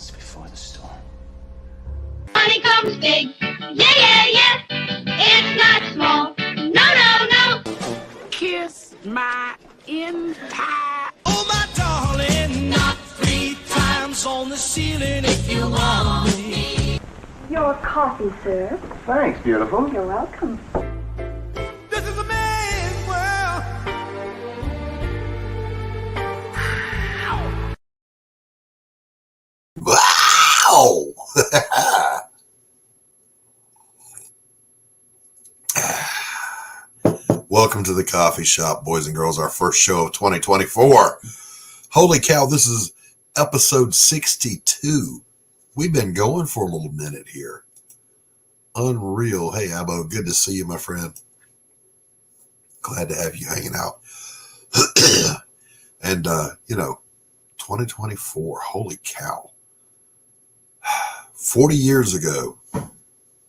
calms before the storm. Money comes big, yeah, yeah, yeah. It's not small, no, no, no. Kiss my entire. Oh, my darling, knock 3 times on the ceiling if you want me. Your coffee, sir. Thanks, beautiful. You're welcome. This is a man's world. Wow! Welcome to the coffee shop, boys and girls. Our first show of 2024. Holy cow, this is episode 62. We've been going for a little minute here. Unreal. Hey, Abbo, good to see you, my friend. Glad to have you hanging out. And, 2024, holy cow. 40 years ago,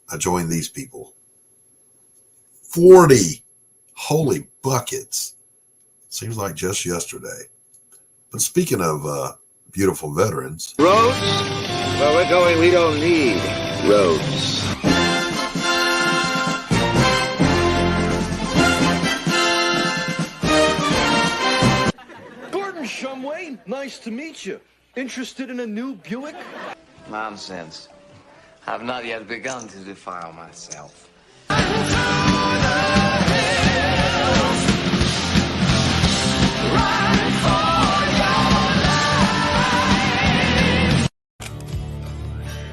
I joined these people. 40. Holy buckets. Seems like just yesterday. But speaking of beautiful veterans. Roads? Where we're going, we don't need roads. Gordon Shumway, nice to meet you. Interested in a new Buick? Nonsense. I've not yet begun to defile myself.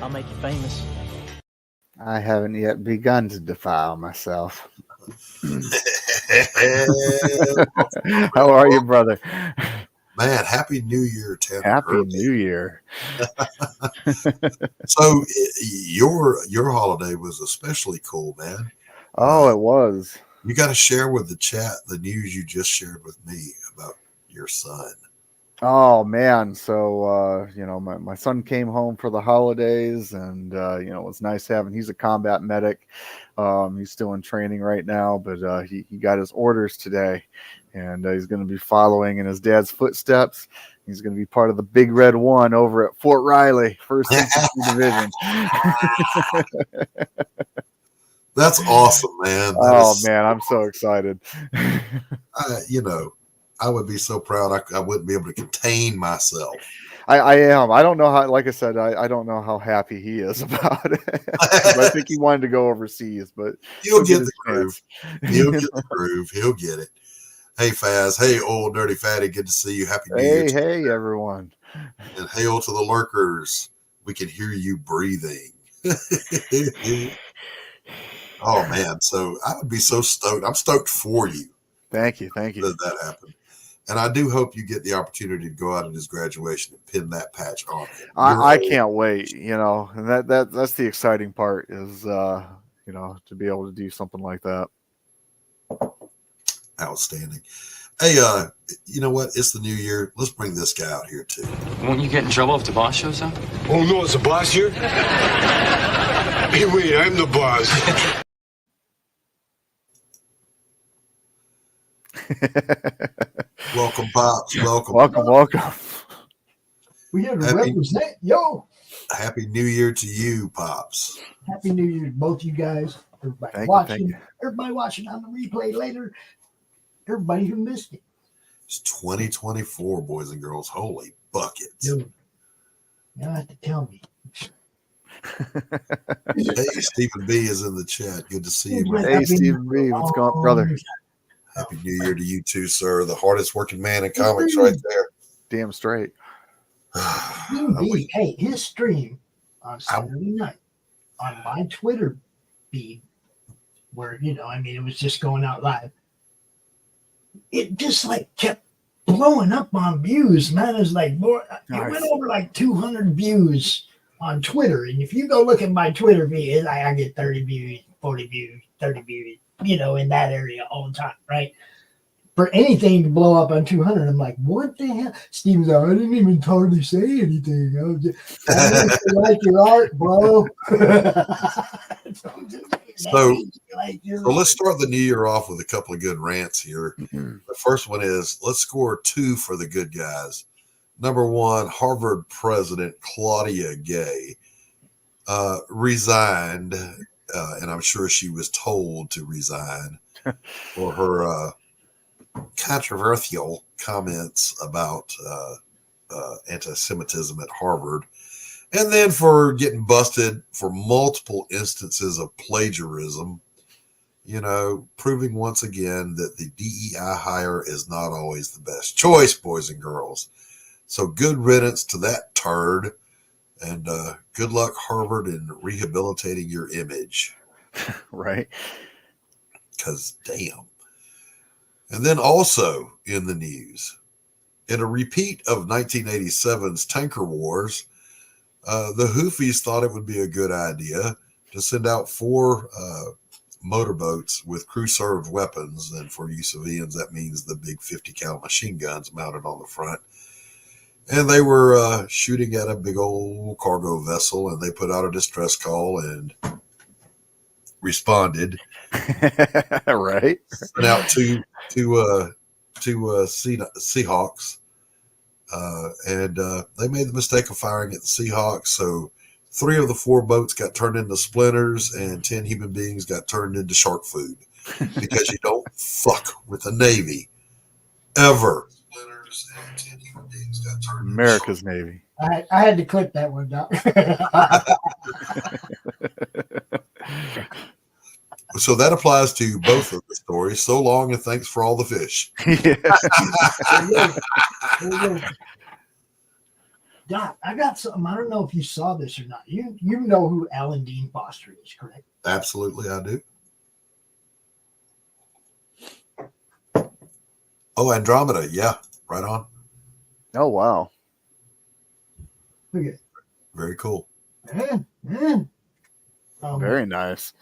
I'll make you famous. I haven't yet begun to defile myself. How are you, brother? Man, Happy New Year, Tanner. Happy New Year. So your holiday was especially cool, man. Oh, it was. You got to share with the chat the news you just shared with me about your son. Oh man, so my son came home for the holidays, and it was nice having. He's a combat medic. He's still in training right now, but he got his orders today, and he's going to be following in his dad's footsteps. He's going to be part of the Big Red One over at Fort Riley, 1st Infantry Division. That's awesome, man. Man, I'm so excited. I would be so proud. I wouldn't be able to contain myself. I am. I don't know how, like I said, I don't know how happy he is about it. I think he wanted to go overseas, but he'll get the groove. He'll get the groove. He'll get it. Hey, Faz. Hey, old dirty fatty. Good to see you. Happy New Year. Hey, everyone. And hail to the lurkers. We can hear you breathing. Oh, man. So I would be so stoked. I'm stoked for you. Thank you. That happened. And I do hope you get the opportunity to go out at his graduation and pin that patch on him. I can't wait, and that's the exciting part is, to be able to do something like that. Outstanding. Hey, you know what? It's the new year. Let's bring this guy out here too. Won't you get in trouble if the boss shows up? Oh, no, it's the boss here? Hey, wait, I'm the boss. Welcome, Pops. Welcome. We have to represent. Yo. Happy New Year to you, Pops. Happy New Year to both you guys. Everybody watching. Everybody watching on the replay later. Everybody who missed it. It's 2024, boys and girls. Holy buckets. Dude, you don't have to tell me. Hey, Stephen B is in the chat. Good to see you, man. Hey, Stephen B. What's going on, brother? Happy New Year to you too, sir. The hardest working man in comics right there. Damn straight. Hey, his stream on Saturday night on my Twitter feed, where, it was just going out live. It just kept blowing up on views, man. It's more, it went over 200 views on Twitter. And if you go look at my Twitter feed, I get 30 views, 40 views, 30 views, in that area all the time, right? For anything to blow up on 200, I'm like, what the hell? Steve's like, I didn't even hardly say anything. I was just, like your art, bro. So let's start the new year off with a couple of good rants here. The first one is, let's score 2 for the good guys. Number one, Harvard president Claudia Gay resigned, and I'm sure she was told to resign for her controversial comments about anti-Semitism at Harvard, and then for getting busted for multiple instances of plagiarism, proving once again that the DEI hire is not always the best choice, boys and girls. So good riddance to that turd, and good luck, Harvard, in rehabilitating your image. Right. Because damn. And then also in the news, in a repeat of 1987's Tanker Wars, the Houthis thought it would be a good idea to send out 4 motorboats with crew-served weapons. And for you civilians, that means the big 50 cal machine guns mounted on the front. And they were shooting at a big old cargo vessel, and they put out a distress call and responded. Right. Sent out two Seahawks, and they made the mistake of firing at the Seahawks. So 3 of the 4 boats got turned into splinters, and 10 human beings got turned into shark food, because you don't fuck with the Navy ever. Splinters and 10 human beings got turned America's Navy. I had to clip that one, Doc. So that applies to both of the stories. So long, and thanks for all the fish. Doc, I got something. I don't know if you saw this or not. You know who Alan Dean Foster is, correct? Absolutely, I do. Oh, Andromeda. Yeah, right on. Oh, wow. Look at it. Very cool. Very nice.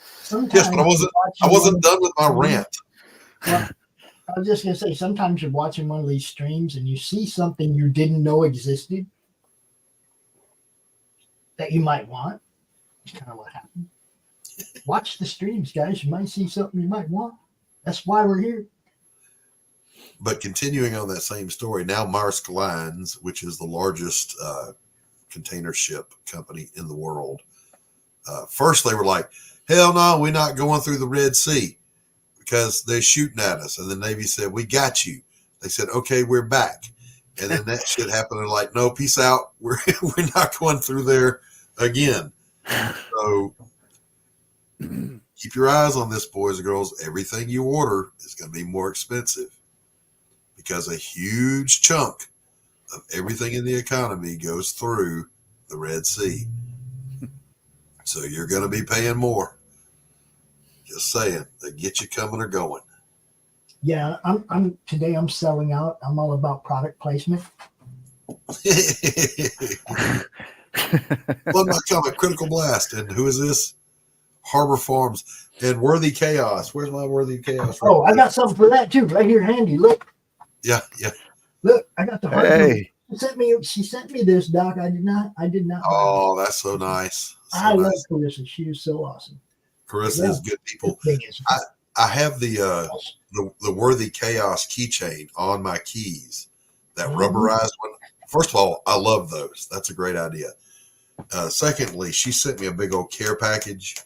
Yes, but I wasn't done with my rant. Well, I was just gonna say, sometimes you're watching one of these streams and you see something you didn't know existed that you might want. It's kind of what happened. Watch the streams, guys. You might see something you might want. That's why we're here. But continuing on that same story, now Maersk Lines, which is the largest container ship company in the world. First, they were like, hell no, we're not going through the Red Sea because they're shooting at us. And the Navy said, we got you. They said, okay, we're back. And then that shit happened. They're like, no, peace out. We're not going through there again. So keep your eyes on this, boys and girls. Everything you order is going to be more expensive because a huge chunk of everything in the economy goes through the Red Sea. So you're going to be paying more. Just saying, they get you coming or going. Yeah, I'm today. I'm selling out. I'm all about product placement. One my comment, Critical Blast, and who is this? Harbor Farms and Worthy Chaos. Where's my Worthy Chaos? Oh, I got something for that too, right here, handy. Look. Yeah. Look, I got the hard. Hey. She sent me this, Doc. I did not. Oh, that's so nice. I love Carissa. She is so awesome. Carissa is good people. I have the Worthy Chaos keychain on my keys. That rubberized one. First of all, I love those. That's a great idea. Secondly, she sent me a big old care package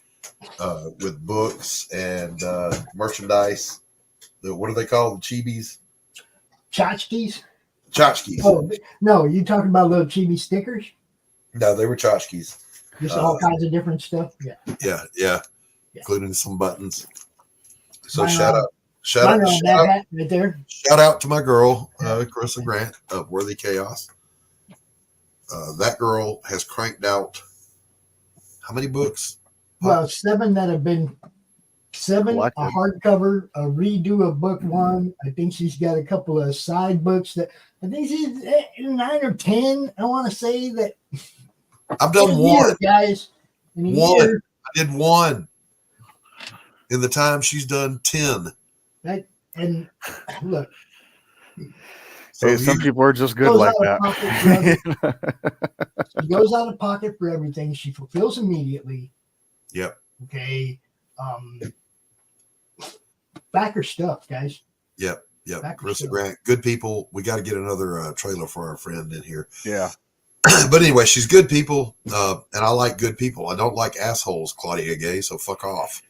with books and merchandise. What are they called? The chibis? Tchotchkes? Tchotchkes. Oh, no, you talking about little chibi stickers? No, they were tchotchkes. Just all kinds of different stuff. Yeah. Including some buttons. So right shout out right there. Shout out to my girl, Carissa Grant of Worthy Chaos. That girl has cranked out how many books? Well, 7 that have been 7, Collected. a hardcover, a redo of book 1. I think she's got a couple of side books that I think she's 9 or 10. I want to say that. I've done one, guys. One. I did one. In the time she's done 10. And look. So some people are just good like that. She goes out of pocket for everything. She fulfills immediately. Yep. Okay. Back her stuff, guys. Yep. Yep, Back to Carissa show. Grant, good people. We got to get another trailer for our friend in here. Yeah. But anyway, she's good people, and I like good people. I don't like assholes, Claudia Gay, so fuck off.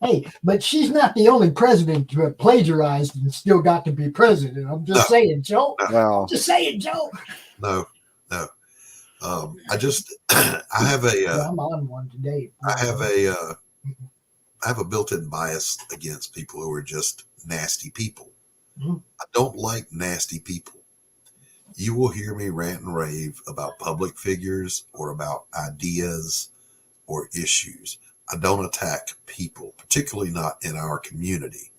Hey, but she's not the only president to have plagiarized and still got to be president. I'm just saying, Joe. Well, I'm just saying, Joe. No. I just, I have I'm on one today. I have a built-in bias against people who are just nasty people. Mm-hmm. I don't like nasty people. You will hear me rant and rave about public figures or about ideas or issues. I don't attack people, particularly not in our community.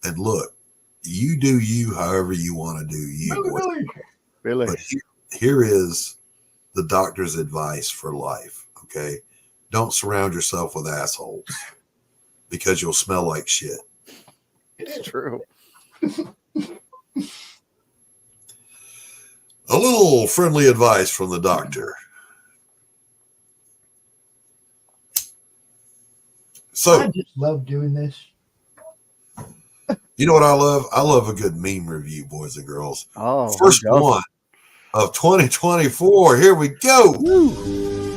And look, you do you however you want to do you. Really? But here is the doctor's advice for life, okay? Don't surround yourself with assholes because you'll smell like shit. It's true. A little friendly advice from the doctor. So I just love doing this. You know what I love? I love a good meme review, boys and girls. Oh, first one of 2024. Here we go. Woo.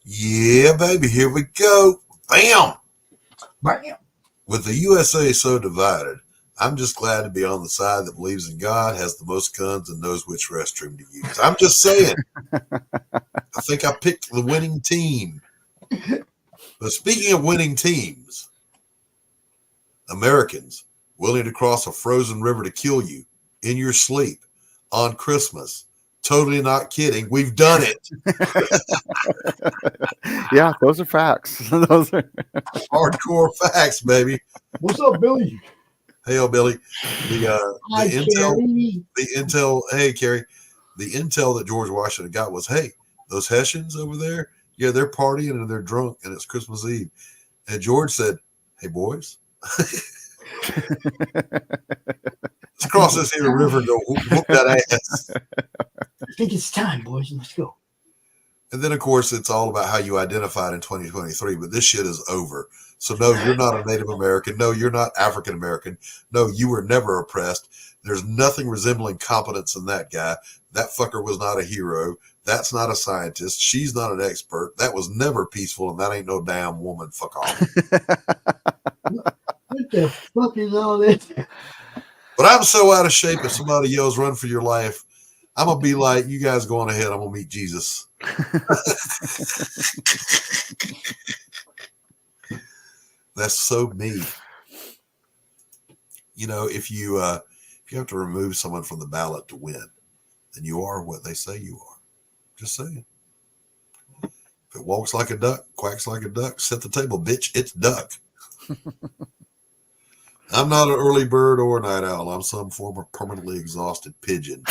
Yeah, baby, here we go. Bam! Bam! With the USA so divided, I'm just glad to be on the side that believes in God, has the most guns, and knows which restroom to use. I'm just saying. I think I picked the winning team. But speaking of winning teams, Americans willing to cross a frozen river to kill you in your sleep on Christmas. Totally not kidding. We've done it. Yeah, those are facts. Those are hardcore facts, baby. What's up, Billy? Hey, Billy. The intel. Hey, Carrie. The intel that George Washington got was, hey, those Hessians over there, yeah, they're partying and they're drunk and it's Christmas Eve. And George said, hey, boys, let's cross this here river and go whoop that ass. I think it's time, boys. Let's go. And then, of course, it's all about how you identified in 2023, but this shit is over. So, no, you're not a Native American. No, you're not African American. No, you were never oppressed. There's nothing resembling competence in that guy. That fucker was not a hero. That's not a scientist. She's not an expert. That was never peaceful, and that ain't no damn woman. Fuck off. What the fuck is all this? But I'm so out of shape, if somebody yells, run for your life, I'm going to be like, you guys go on ahead. I'm going to meet Jesus. That's so me. You know, if you have to remove someone from the ballot to win, then you are what they say you are. Just saying. If it walks like a duck, quacks like a duck, set the table, bitch, it's duck. I'm not an early bird or a night owl. I'm some form of permanently exhausted pigeon.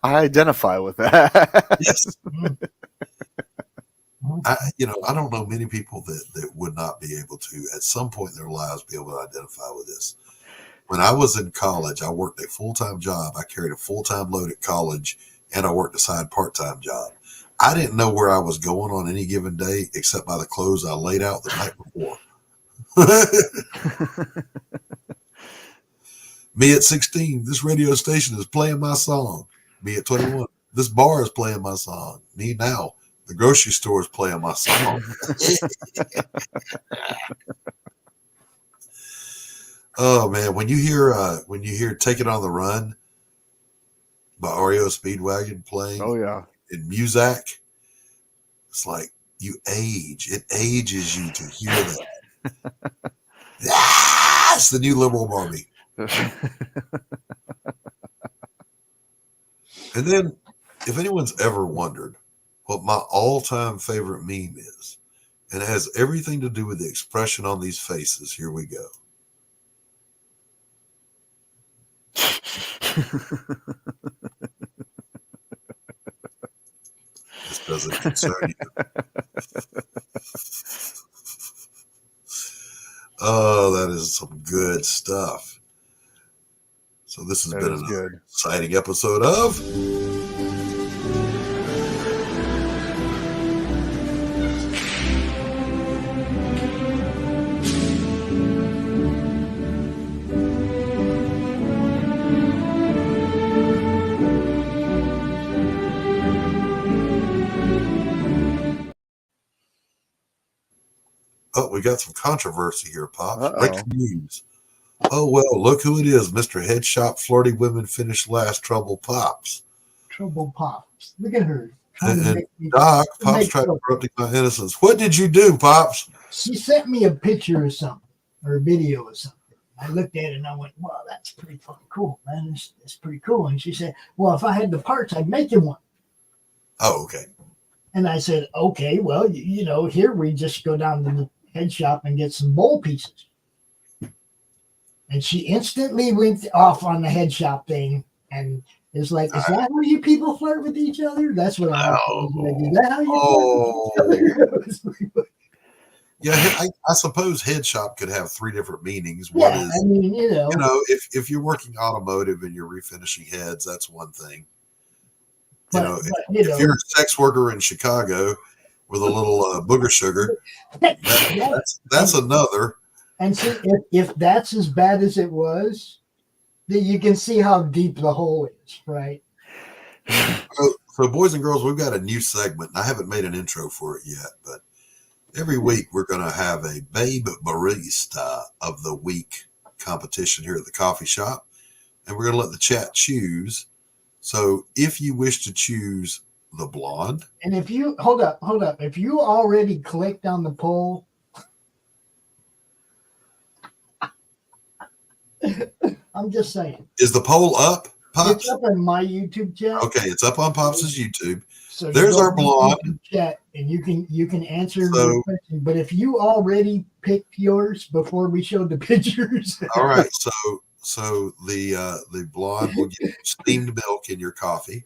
I identify with that. Yes. I don't know many people that would not be able to, at some point in their lives, be able to identify with this. When I was in college, I worked a full-time job. I carried a full-time load at college, and I worked a side part-time job. I didn't know where I was going on any given day, except by the clothes I laid out the night before. Me at 16, this radio station is playing my song. Me at 21, this bar is playing my song. Me now, the grocery store is playing my song. Oh man, when you hear "Take It on the Run" by REO Speedwagon playing, oh yeah, in Muzak, it's like you age. It ages you to hear that. It's the new liberal Barbie. And then, if anyone's ever wondered what my all-time favorite meme is, and it has everything to do with the expression on these faces, here we go. This that concern you. Oh, that is some good stuff. So this has been an exciting episode of Oh, we got some controversy here, Pops. Breaking news. Oh, well, look who it is. Mr. Head Shop Flirty Women finished last. Trouble Pops. Trouble Pops. Look at her. And Doc, Pops tried corrupting my innocence. What did you do, Pops? She sent me a picture or something, or a video or something. I looked at it and I went, wow, that's pretty fucking cool, man. It's pretty cool. And she said, well, if I had the parts, I'd make you one. Oh, okay. And I said, okay, well, you know, here we just go down to the head shop and get some bowl pieces. And she instantly went off on the head shop thing and is like, is that how you people flirt with each other? That's what I like. Is that how you flirt with each other? Yeah, I suppose head shop could have three different meanings. One is, I mean, you know, if you're working automotive and you're refinishing heads, that's one thing. If you're a sex worker in Chicago with a little booger sugar, that's another. And see, if that's as bad as it was, then you can see how deep the hole is, right? So, boys and girls, we've got a new segment, and I haven't made an intro for it yet, but every week we're going to have a Babe Barista of the Week competition here at the coffee shop, and we're going to let the chat choose. So if you wish to choose the blonde. And if you, hold up. If you already clicked on the poll, I'm just saying. Is the poll up, Pops? It's up on my YouTube chat. Okay, it's up on Pops' YouTube. So there's our blonde. Chat, and you can answer the question. But if you already picked yours before we showed the pictures. All right, so the blonde will get steamed milk in your coffee.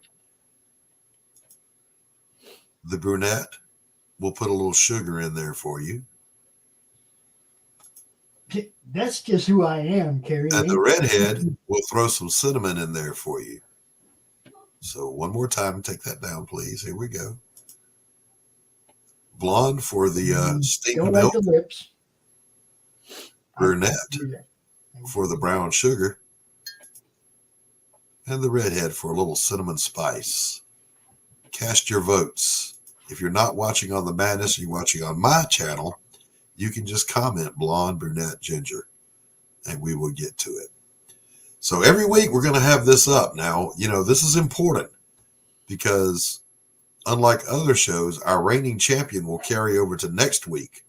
The brunette will put a little sugar in there for you. That's just who I am, Carrie. And the redhead will throw some cinnamon in there for you. So one more time, take that down, please. Here we go. Blonde for the steamed milk. Like the lips. Brunette for the brown sugar. And the redhead for a little cinnamon spice. Cast your votes. If you're not watching on the Madness, you're watching on my channel, you can just comment blonde, brunette, ginger, and we will get to it. So every week we're going to have this up. Now, this is important because unlike other shows, our reigning champion will carry over to next week.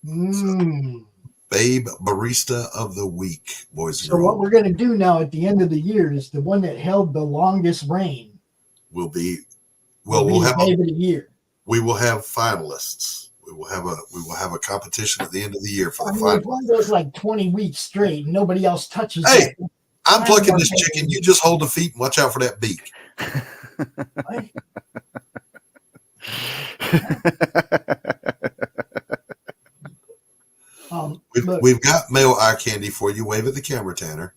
So, Babe Barista of the Week, boys and girls. So what we're going to do now at the end of the year is the one that held the longest reign will be, we'll have Babe of the Year. We will have finalists. We will have a competition at the end of the year for the finalists. If one goes like 20 weeks straight and nobody else touches it. Hey, I'm plucking this chicken. You just hold the feet and watch out for that beak. We've got male eye candy for you. Wave at the camera, Tanner.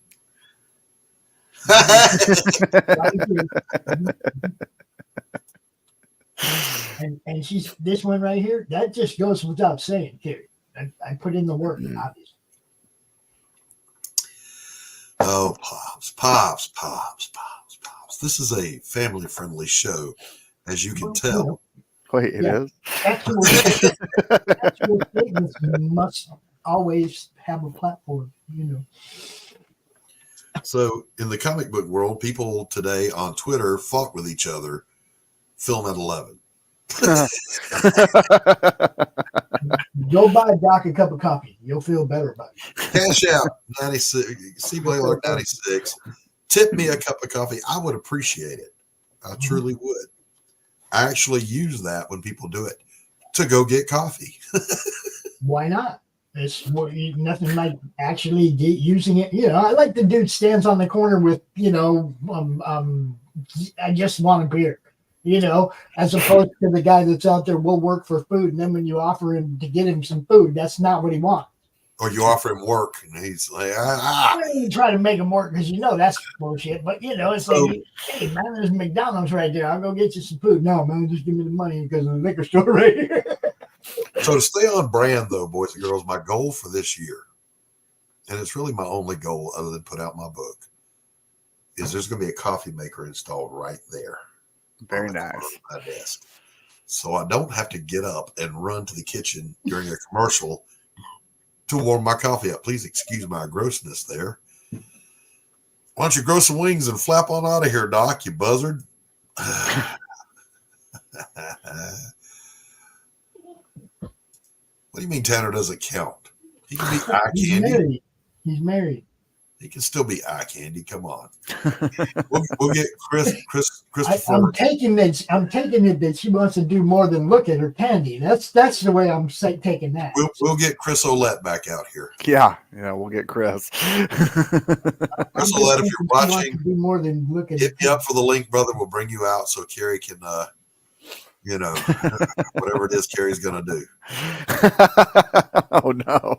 And she's this one right here. That just goes without saying, Carrie. I put in the work, obviously. Oh, Pops. This is a family-friendly show, as you can tell. Wait, it is? Actual statements must always have a platform, So in the comic book world, people today on Twitter fought with each other. Film at 11. Go buy Doc a cup of coffee. You'll feel better about it. Cash out 96. See Blalock 96. Tip me a cup of coffee. I would appreciate it. I truly would. I actually use that when people do it to go get coffee. Why not? It's nothing like actually using it. I like the dude stands on the corner with I just want a beer, you know, as opposed to the guy that's out there will work for food, and then when you offer him to get him some food, that's not what he wants. Or you offer him work, and he's like, You try to make him work because you know that's bullshit. But you know, it's like, hey man, there's McDonald's right there. I'll go get you some food. No man, just give me the money because of the liquor store right here. So to stay on brand, though, boys and girls, my goal for this year, and it's really my only goal other than put out my book, is there's going to be a coffee maker installed right there. Very nice. On my desk. So I don't have to get up and run to the kitchen during a commercial to warm my coffee up. Please excuse my grossness there. Why don't you grow some wings and flap on out of here, Doc, you buzzard? What do you mean Tanner doesn't count? He can be eye candy. He's married. He can still be eye candy. Come on. We'll get Christopher. I'm taking it that she wants to do more than look at her candy. That's the way I'm taking that. We'll get Chris Olette back out here. Yeah, we'll get Chris. Chris Olette, if you're watching, do more than look at hit me up for the link, brother. We'll bring you out so Carrie can, whatever it is Carrie's gonna do. Oh no.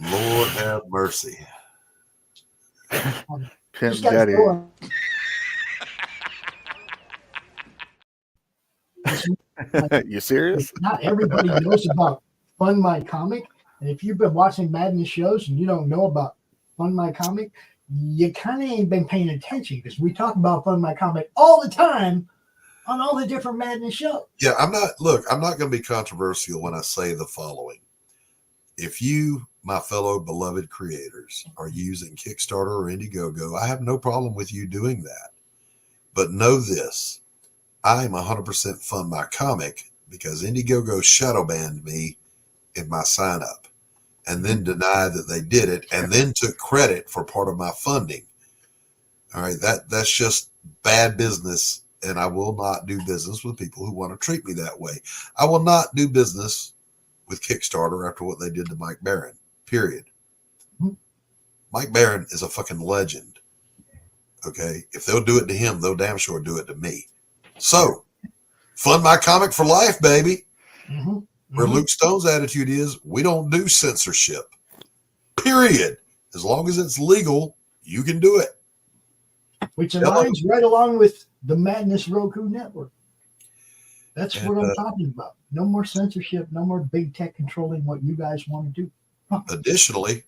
Lord have mercy. Pimp Daddy. You serious? Not everybody knows about Fund My Comic. And if you've been watching Madness shows and you don't know about Fund My Comic, you kind of ain't been paying attention because we talk about Fund My Comic all the time on all the different Madness shows. Yeah, I'm not going to be controversial when I say the following. If you, my fellow beloved creators, are using Kickstarter or Indiegogo, I have no problem with you doing that. But know this, I am 100% Fund My Comic because Indiegogo shadow banned me in my sign up and then denied that they did it and then took credit for part of my funding. All right, that's just bad business, and I will not do business with people who want to treat me that way. I will not do business with Kickstarter after what they did to Mike Barron, period. Mike Barron is a fucking legend. Okay. If they'll do it to him, they'll damn sure do it to me. So Fund My Comic for life, baby. Where Luke Stone's attitude is, we don't do censorship, period. As long as it's legal, you can do it. Which aligns right along with the Madness ROKU network. That's what I'm talking about. No more censorship, no more big tech controlling what you guys want to do. Additionally,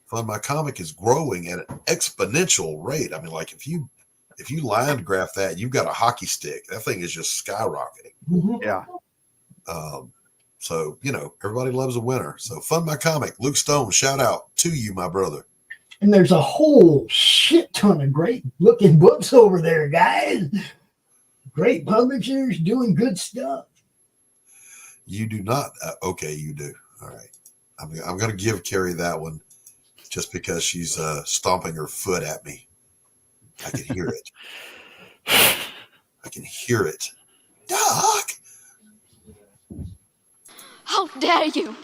Fund My Comic is growing at an exponential rate. I mean, like if you line graph that, you've got a hockey stick. That thing is just skyrocketing. Yeah. So, everybody loves a winner. So Fund My Comic, Luke Stone, shout out to you, my brother. And there's a whole shit ton of great looking books over there, guys. Great publishers doing good stuff. You do not. Okay, you do. All right. I'm going to give Carrie that one just because she's stomping her foot at me. I can hear it. I can hear it. Doc! How dare you?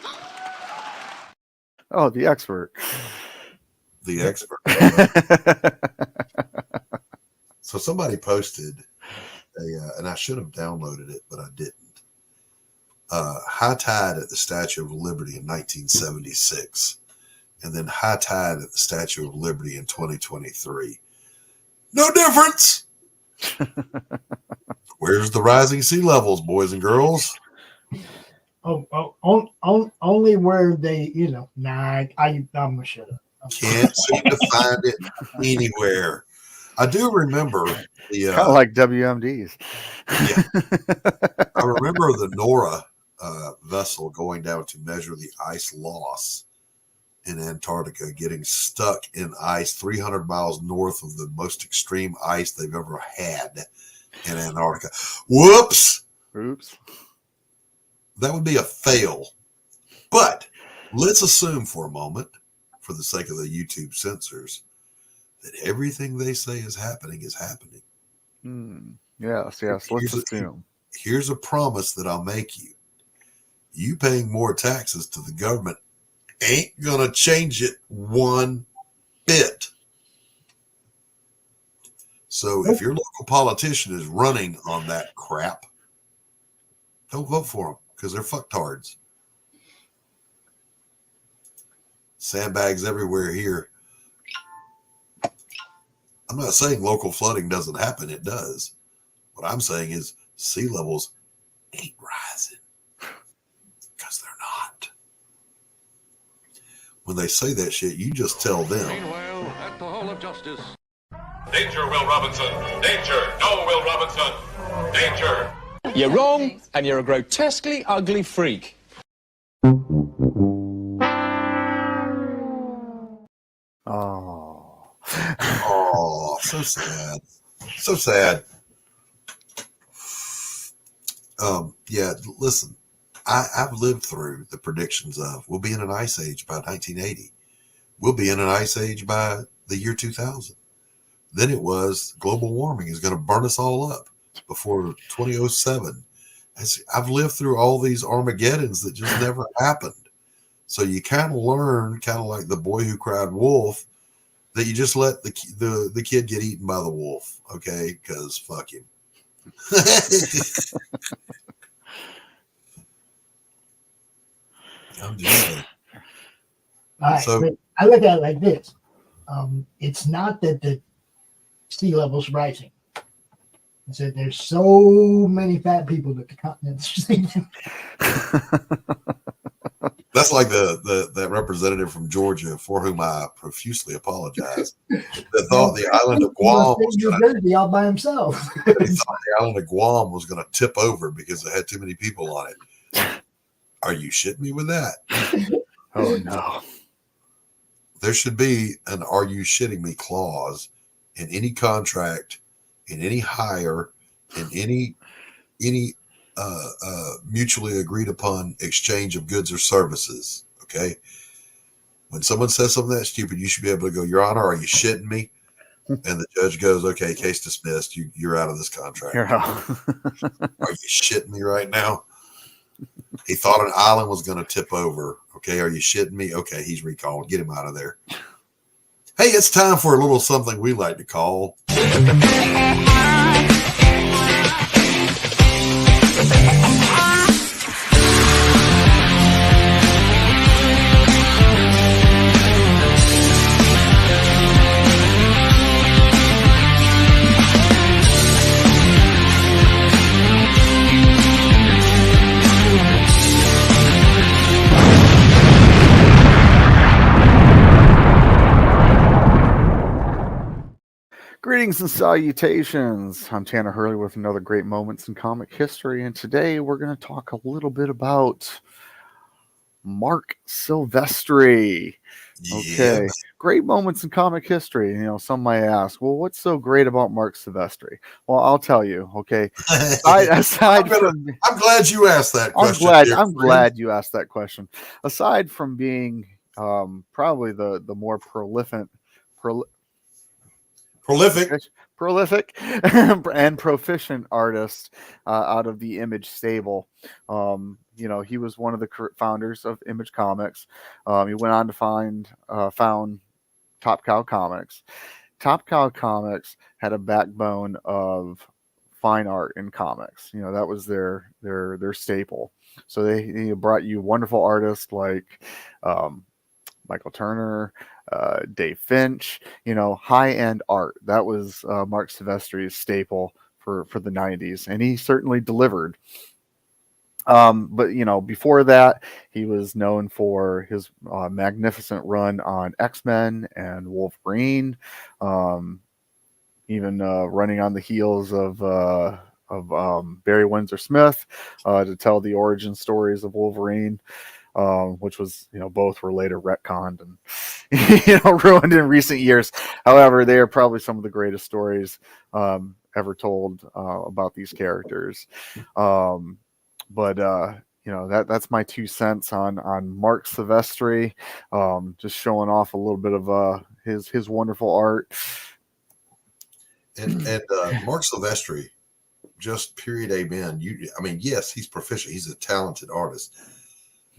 Oh, the expert. The expert. So somebody posted and I should have downloaded it, but I didn't. High tide at the Statue of Liberty in 1976, and then high tide at the Statue of Liberty in 2023. No difference. Where's the rising sea levels, boys and girls? Only where they, I'm gonna shut up. Can't seem to find it anywhere. I do remember the kind of like WMDs. Yeah, I remember the Nora vessel going down to measure the ice loss in Antarctica, getting stuck in ice 300 miles north of the most extreme ice they've ever had in Antarctica. Whoops. Oops. That would be a fail. But let's assume for a moment, for the sake of the YouTube censors, that everything they say is happening is happening. Yes. Let's assume. Here's a promise that I'll make you. You paying more taxes to the government ain't going to change it one bit. So if your local politician is running on that crap, don't vote for them because they're fucktards. Sandbags everywhere here. I'm not saying local flooding doesn't happen. It does. What I'm saying is sea levels ain't rising because they're not. When they say that shit, you just tell them. Meanwhile, at the Hall of Justice. Danger, Will Robinson. Danger. No, Will Robinson. Danger. You're wrong, and you're a grotesquely ugly freak. Oh, so sad. So sad. Yeah, listen, I've lived through the predictions of we'll be in an ice age by 1980. We'll be in an ice age by the year 2000. Then it was global warming is going to burn us all up before 2007. I've lived through all these Armageddons that just never happened. So you kind of learn, kind of like the boy who cried wolf, that you just let the kid get eaten by the wolf, okay? Because fuck him. I'm just saying. All right, so I look at it like this. It's not that the sea level's rising. It's that there's so many fat people that the continent's sinking. That's like that representative from Georgia, for whom I profusely apologize, that thought the island of Guam was going all by himself. Thought the island of Guam was going to tip over because it had too many people on it. Are you shitting me with that? Oh no! There should be an "Are you shitting me" clause in any contract, in any hire, in any mutually agreed upon exchange of goods or services. Okay. When someone says something that stupid, you should be able to go, Your Honor, are you shitting me? And the judge goes, okay, case dismissed. You're out of this contract. Are you shitting me right now? He thought an island was going to tip over. Okay. Are you shitting me? Okay. He's recalled. Get him out of there. Hey, it's time for a little something we like to call Greetings and salutations. I'm Tanner Hurley with another Great Moments in Comic History, and today we're going to talk a little bit about Marc Silvestri. Okay, great moments in comic history. You know, some might ask, well, what's so great about Marc Silvestri? Well, I'll tell you. Okay, I'm glad you asked that question. I'm glad you asked that question. Aside from being probably the more prolific and proficient artist out of the Image stable. You know, he was one of the founders of Image Comics. He went on to found Top Cow Comics. Top Cow Comics had a backbone of fine art in comics. You know, that was their staple. So they brought you wonderful artists like Michael Turner, Dave Finch, you know, high-end art. That was Marc Silvestri's staple for the 90s, and he certainly delivered. But, you know, before that, he was known for his magnificent run on X-Men and Wolverine, even running on the heels of Barry Windsor Smith to tell the origin stories of Wolverine. Which was, you know, both were later retconned and, you know, ruined in recent years. However, they are probably some of the greatest stories ever told about these characters. But you know, that's my 2 cents on Marc Silvestri. Just showing off a little bit of his wonderful art. And Marc Silvestri, just period, amen. I mean, yes, he's proficient. He's a talented artist.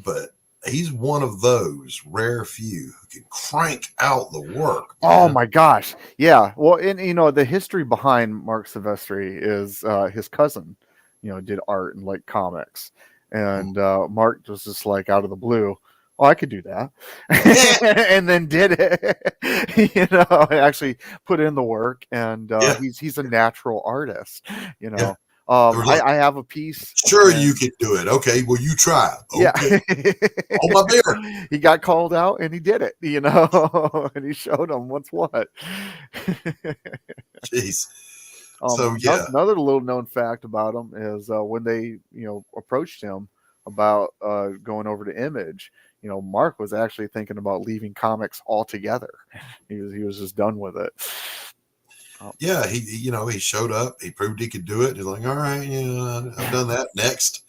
But he's one of those rare few who can crank out the work. Oh my gosh. Yeah. Well, and the history behind Mark Silvestri is his cousin, did art and like comics. And Mark was just like out of the blue, oh, I could do that. And then did it. Actually put in the work, and he's a natural artist, Yeah. I have a piece. Sure, you can do it. Okay, well, you try. Okay. Yeah. Hold my beer. He got called out and he did it, and he showed him what's what. Jeez. So yeah, another little known fact about him is when they approached him about going over to Image, Mark was actually thinking about leaving comics altogether. He was just done with it. Yeah, he showed up. He proved he could do it. He's like, all right, I've done that. Next,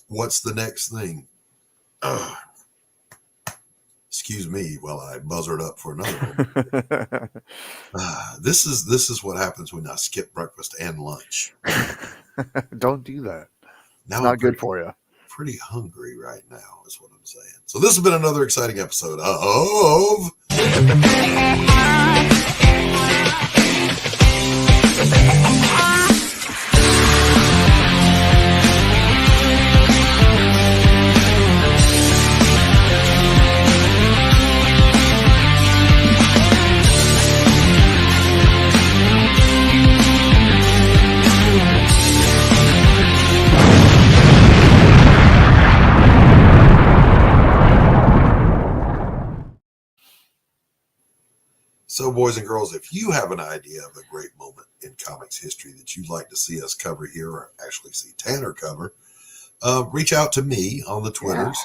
what's the next thing? Excuse me while I buzzard up for another one. This is what happens when I skip breakfast and lunch. Don't do that. Now it's not good for you. Pretty hungry right now is what I'm saying. So this has been another exciting episode of So, boys and girls, if you have an idea of a great moment in comics history that you'd like to see us cover here, or actually see Tanner cover, reach out to me on the Twitters.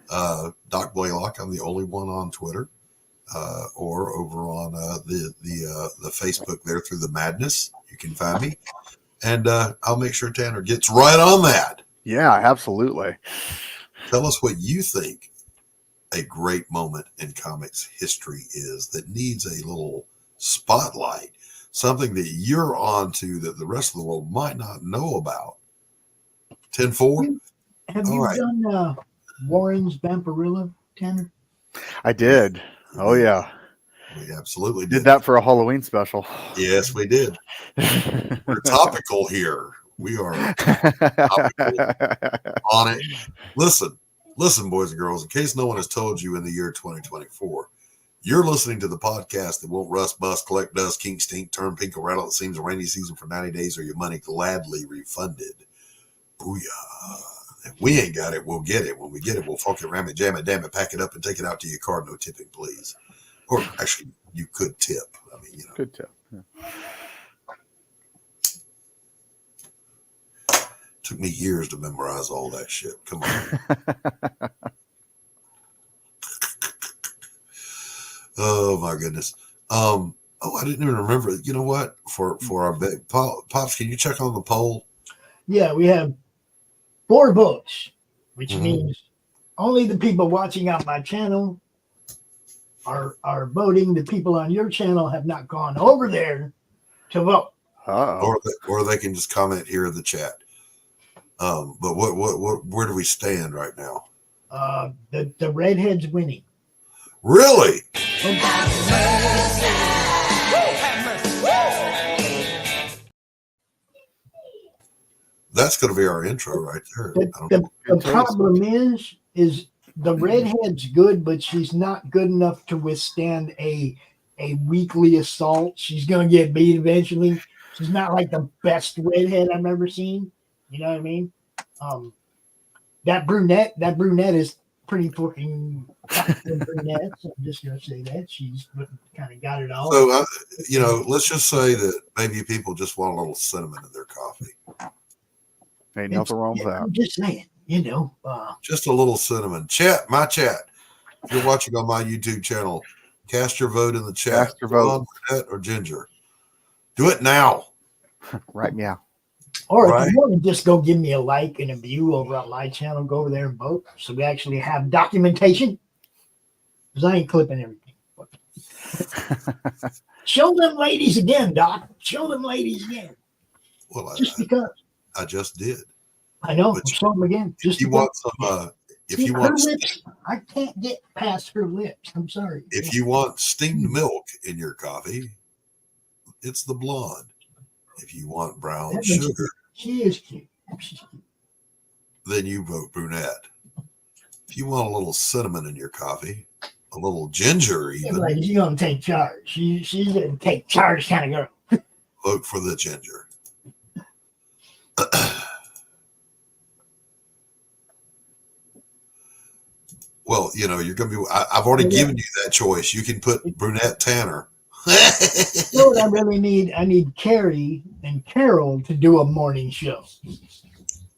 Doc Blalock, I'm the only one on Twitter, or over on the Facebook there through the Madness. You can find me, and I'll make sure Tanner gets right on that. Yeah, absolutely. Tell us what you think a great moment in comics history is that needs a little spotlight, something that you're on to that the rest of the world might not know about. 10-4? Have you done Warren's Vampirilla, Tanner? I did. Oh, yeah. We absolutely did that for a Halloween special. Yes, we did. We're topical here. We are topical on it. Listen, boys and girls, in case no one has told you in the year 2024, you're listening to the podcast that won't rust, bust, collect dust, kink, stink, turn pink, or rattle at the seams of rainy season for 90 days or your money gladly refunded. Booyah. If we ain't got it, we'll get it. When we get it, we'll fuck it, ram it, jam it, damn it, pack it up, and take it out to your car. No tipping, please. Or actually, you could tip. I mean, Good tip. Yeah. Took me years to memorize all that shit. Come on. Oh my goodness. I didn't even remember. You know what? For our big Pops, can you check on the poll? Yeah, we have 4 votes, which means only the people watching on my channel are voting. The people on your channel have not gone over there to vote. Or they can just comment here in the chat. But where do we stand right now? The redhead's winning. Really? That's going to be our intro right there. The problem is the redhead's good, but she's not good enough to withstand a weekly assault. She's going to get beat eventually. She's not like the best redhead I've ever seen. You know what I mean? That brunette is pretty fucking brunette. So I'm just gonna say that she's kind of got it all. So let's just say that maybe people just want a little cinnamon in their coffee. Ain't nothing wrong with that. I'm just saying, just a little cinnamon. My chat. If you're watching on my YouTube channel, cast your vote in the chat. Cast your vote. Brunette or Ginger. Do it now. Right now. Or if you want to just go give me a like and a view over on my channel, go over there and vote. So we actually have documentation. Because I ain't clipping everything. Show them ladies again, Doc. Show them ladies again. Well, because. I just did. I know. Show them again. If you want some If you want, lips, I can't get past her lips. I'm sorry. If you want steamed milk in your coffee, it's the blonde. If you want brown sugar, she is cute. then you vote brunette. If you want a little cinnamon in your coffee, a little ginger even, like she's gonna take charge. She's gonna take charge kind of girl. vote for the ginger. Well, you know, you're going to be, I've already given you that choice. You can put brunette Tanner. You know what I really need? I need Carrie and Carol to do a morning show.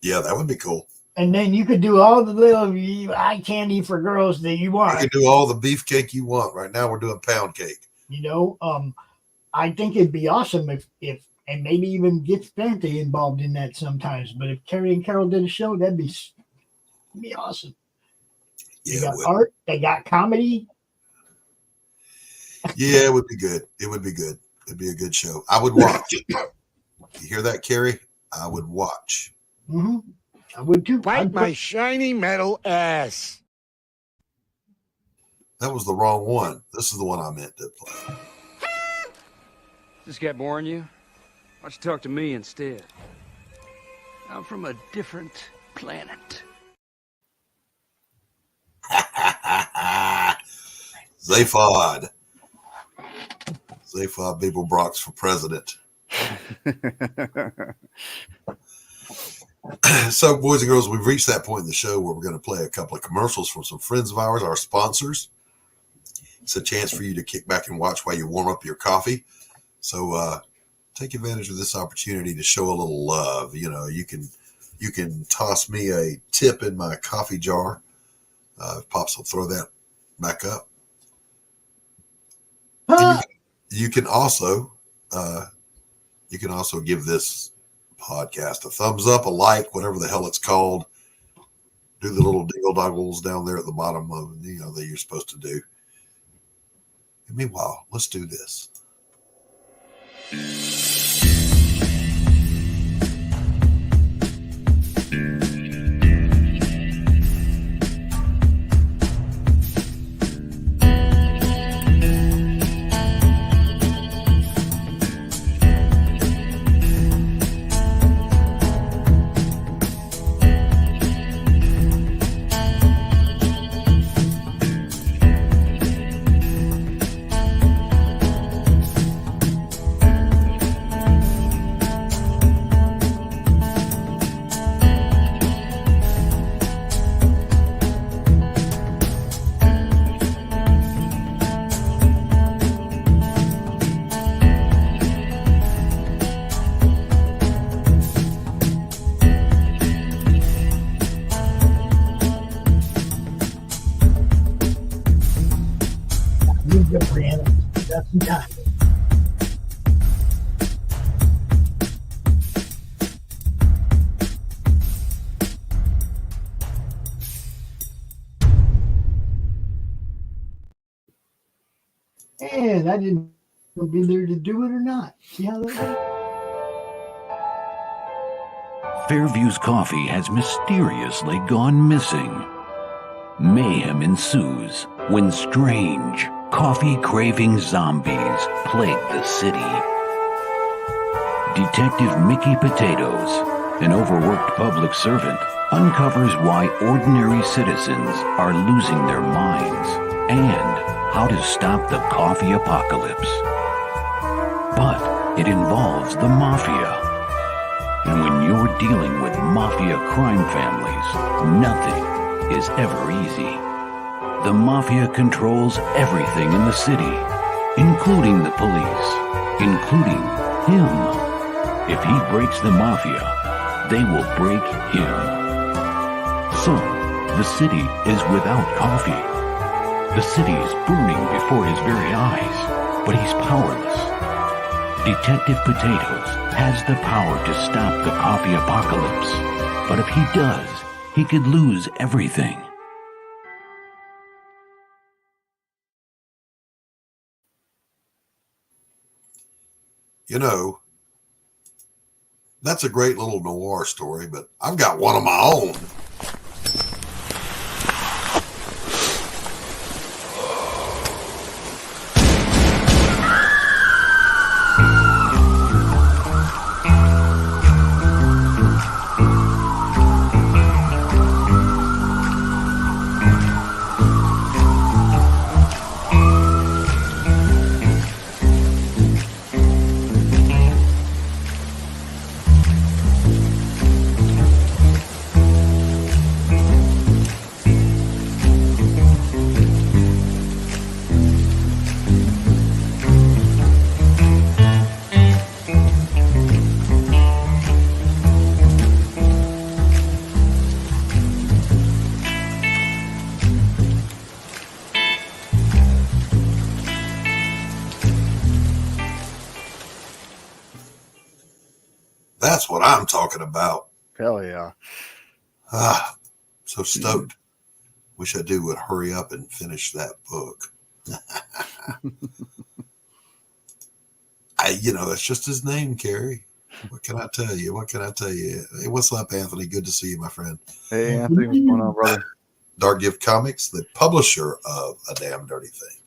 Yeah, that would be cool. And then you could do all the little eye candy for girls that you want. You can do all the beefcake you want. Right now we're doing pound cake. You know, I think it'd be awesome if and maybe even get Fanta involved in that sometimes. But if Carrie and Carol did a show, that'd be awesome. They got art, they got comedy. Yeah, it would be good. It would be good. It'd be a good show. I would watch. You hear that, Carrie? I would watch. Mm-hmm. I would too. Bite my shiny metal ass. That was the wrong one. This is the one I meant to play. This get boring you? Why don't you talk to me instead? I'm from a different planet. Zaphod Beeble Brox for president. So, boys and girls, we've reached that point in the show where we're going to play a couple of commercials from some friends of ours, our sponsors. It's a chance for you to kick back and watch while you warm up your coffee. So take advantage of this opportunity to show a little love. You know, you can toss me a tip in my coffee jar. Pops will throw that back up. You can also give this podcast a thumbs up, a like, whatever the hell it's called. Do the little dingle doggles down there at the bottom of that you're supposed to do. And meanwhile, let's do this. And I didn't be there to do it or not. See how that goes? Fairview's coffee has mysteriously gone missing. Mayhem ensues when strange, coffee-craving zombies plague the city. Detective Mickey Potatoes, an overworked public servant, uncovers why ordinary citizens are losing their minds and how to stop the coffee apocalypse. But it involves the mafia. And when you're dealing with mafia crime families, nothing is ever easy. The mafia controls everything in the city, including the police, including him. If he breaks the mafia, they will break him. So, the city is without coffee. The city is burning before his very eyes, but he's powerless. Detective Potatoes has the power to stop the coffee apocalypse, but if he does, he could lose everything. You know, that's a great little noir story, but I've got one of my own. That's what I'm talking about. Hell yeah. So stoked. Wish I would hurry up and finish that book. That's just his name, Carrie. What can I tell you? Hey, what's up, Anthony? Good to see you, my friend. Hey, Anthony, what's going on, brother? Dark Gift Comics, the publisher of A Damn Dirty Thing.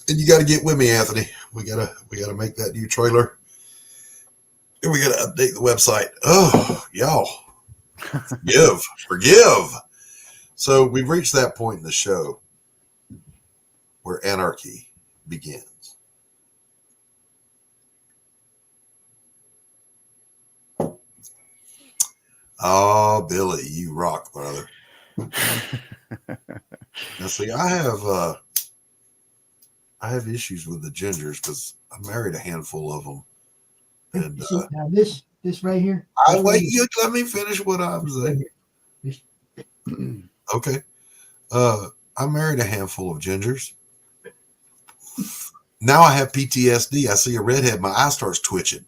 And you got to get with me, Anthony. We gotta make that new trailer, and we got to update the website. Oh, y'all, forgive. So we've reached that point in the show where anarchy begins. Oh, Billy, you rock, brother. Now, see, I have issues with the Gingers because I married a handful of them. And now this right here. Let me finish what I'm saying. Okay. I married a handful of Gingers. Now I have PTSD. I see a redhead, my eye starts twitching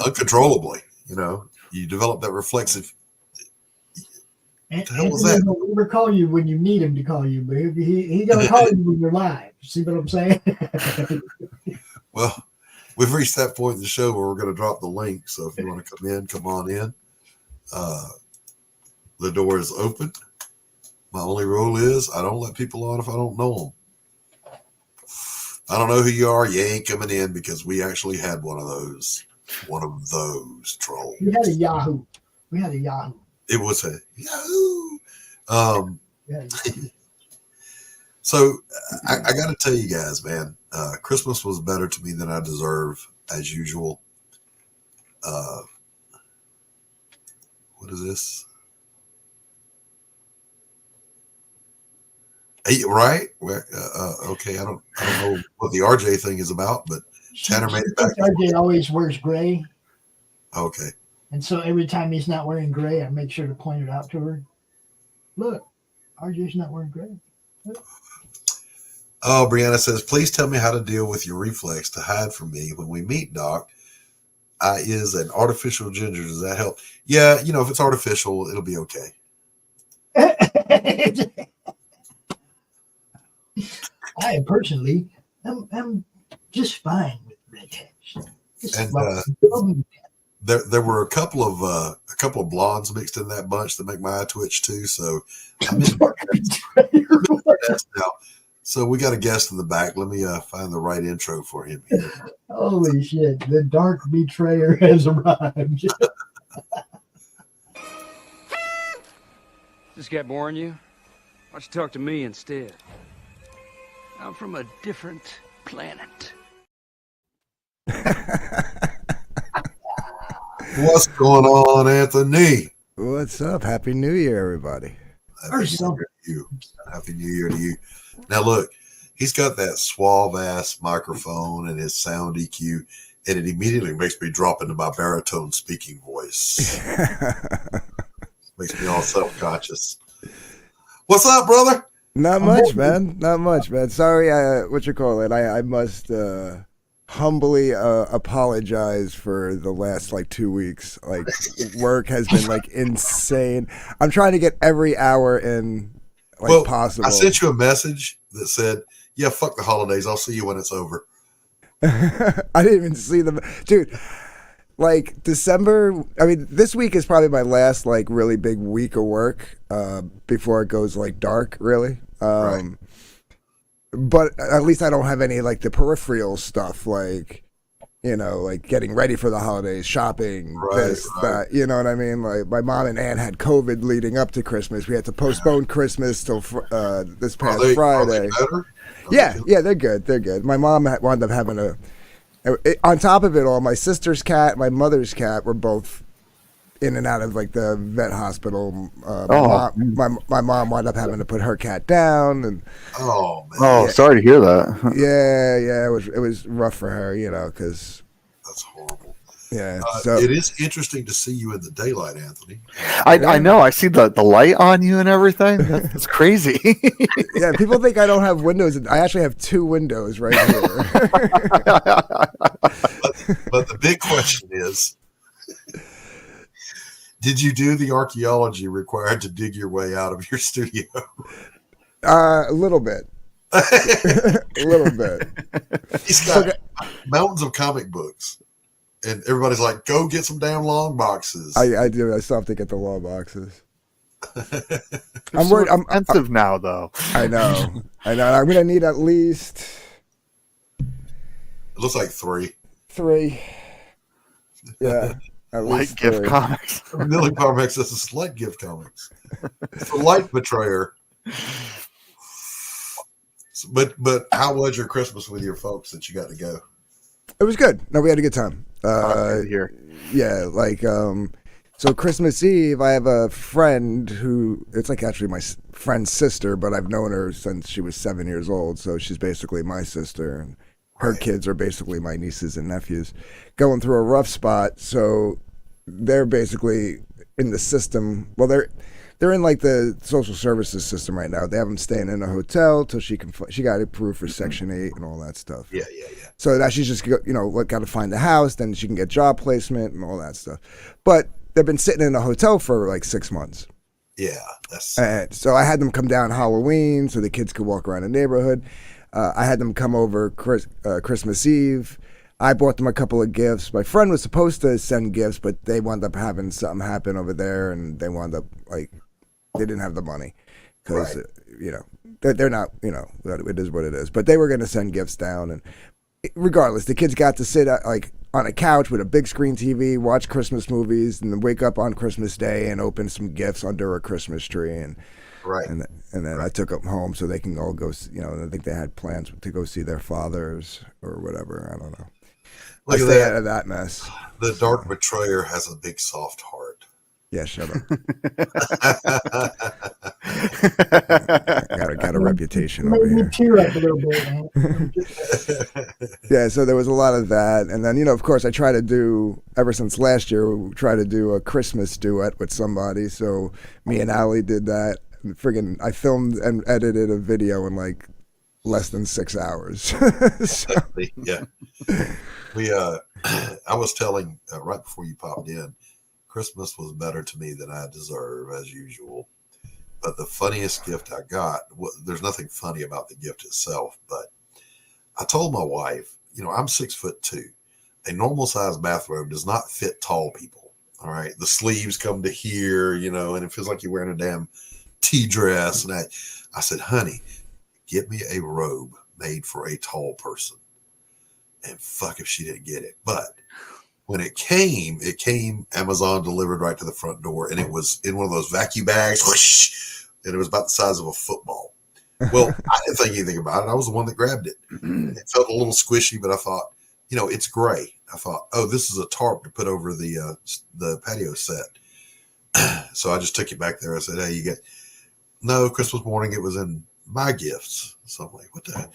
uncontrollably. You develop that reflexive. And Anthony will never call you when you need him to call you, but he's gonna call you when you're live. See what I'm saying? Well, we've reached that point in the show where we're going to drop the link. So if you want to come in, come on in. The door is open. My only rule is I don't let people on if I don't know them. I don't know who you are. You ain't coming in because we actually had one of those trolls. We had a Yahoo. It was a Yahoo. So I got to tell you guys, man, Christmas was better to me than I deserve, as usual. What is this? Right? Okay, I don't know what the RJ thing is about, but Tanner made it back. RJ always wears gray. Okay. And so every time he's not wearing gray, I make sure to point it out to her. Look, RJ's not wearing gray. Look. Oh, Brianna says, please tell me how to deal with your reflex to hide from me when we meet, Doc. I is an artificial ginger. Does that help? Yeah, if it's artificial, it'll be okay. I personally am just fine with redheads. And there were a couple of blondes mixed in that bunch that make my eye twitch too. So I'm in now. So we got a guest in the back. Let me find the right intro for him here. Holy shit! The dark betrayer has arrived. This guy boring you? Why don't you talk to me instead? I'm from a different planet. What's going on, Anthony? What's up? Happy New Year, everybody. Happy New Year to you. Happy New Year to you. Now, look, he's got that suave-ass microphone and his sound EQ, and it immediately makes me drop into my baritone speaking voice. Makes me all self-conscious. What's up, brother? Not much, man. Not much, man. Sorry, I must humbly apologize for the last 2 weeks. Work has been insane. I'm trying to get every hour in possible. I sent you a message that said, yeah, fuck the holidays. I'll see you when it's over. I didn't even see them. Dude, December, this week is probably my last really big week of work before it goes dark, really. Right. But at least I don't have any the peripheral stuff getting ready for the holidays, shopping, that, you know what I mean? My mom and aunt had COVID leading up to Christmas. We had to postpone Christmas till this past Friday. Yeah, they're good. They're good. My mom wound up having on top of it all, my sister's cat, my mother's cat were both in and out of the vet hospital. My mom wound up having to put her cat down, and sorry to hear that. Yeah, it was rough for her, because that's horrible. Yeah, it is interesting to see you in the daylight, Anthony. I know. I see the light on you and everything. That's crazy. Yeah, people think I don't have windows. I actually have 2 windows right here. But the big question is, did you do the archaeology required to dig your way out of your studio? A little bit. A little bit. He's got mountains of comic books. And everybody's like, go get some damn long boxes. I do. I still have to get the long boxes. I'm worried. I'm expensive now, though. I know. I'm going to need at least... It looks like 3. 3. Yeah. Light gift comics. Millie Comics is a slight gift comics. It's a light betrayer. But how was your Christmas with your folks that you got to go? It was good. No, we had a good time. Here. Yeah, like so Christmas Eve, I have a friend who it's like actually my friend's sister, but I've known her since she was 7 years old, so she's basically my sister, and her kids are basically my nieces and nephews. Going through a rough spot, so they're basically in the system. Well, they're in like the social services system right now. They have them staying in a hotel till she got approved for Section 8 and all that stuff. Yeah. So now she's just got to find a house, then she can get job placement and all that stuff. But they've been sitting in a hotel for like 6 months. Yeah, and so I had them come down Halloween so the kids could walk around the neighborhood. I had them come over Christmas Eve. I bought them a couple of gifts. My friend was supposed to send gifts, but they wound up having something happen over there, and they wound up like they didn't have the money because they're not it is what it is. But they were going to send gifts down, and regardless, the kids got to sit like on a couch with a big screen TV, watch Christmas movies, and then wake up on Christmas Day and open some gifts under a Christmas tree. And then I took them home so they can all go. I think they had plans to go see their fathers or whatever. I don't know. Look I at stay that. out of that mess. The dark betrayer has a big soft heart. Yeah, shut up. got a reputation over here. Tear up a little bit, man. Yeah, so there was a lot of that, and then of course I try to do ever since last year. We try to do a Christmas duet with somebody. So me and Allie did that. I filmed and edited a video in like less than 6 hours. Yeah. I was telling right before you popped in, Christmas was better to me than I deserve as usual. But the funniest gift I got, there's nothing funny about the gift itself, but I told my wife, I'm 6'2". A normal size bathrobe does not fit tall people. All right. The sleeves come to here, and it feels like you're wearing a damn tea dress. And I said, honey, get me a robe made for a tall person. And fuck if she didn't get it. But when it came Amazon delivered right to the front door, and it was in one of those vacuum bags, whoosh, and it was about the size of a football. Well, I didn't think anything about it. I was the one that grabbed it. It felt a little squishy, but I thought, it's gray. I thought, oh, this is a tarp to put over the patio set. So I just took it back there. I said, hey, no, Christmas morning, it was in my gifts. So I'm like, what the heck?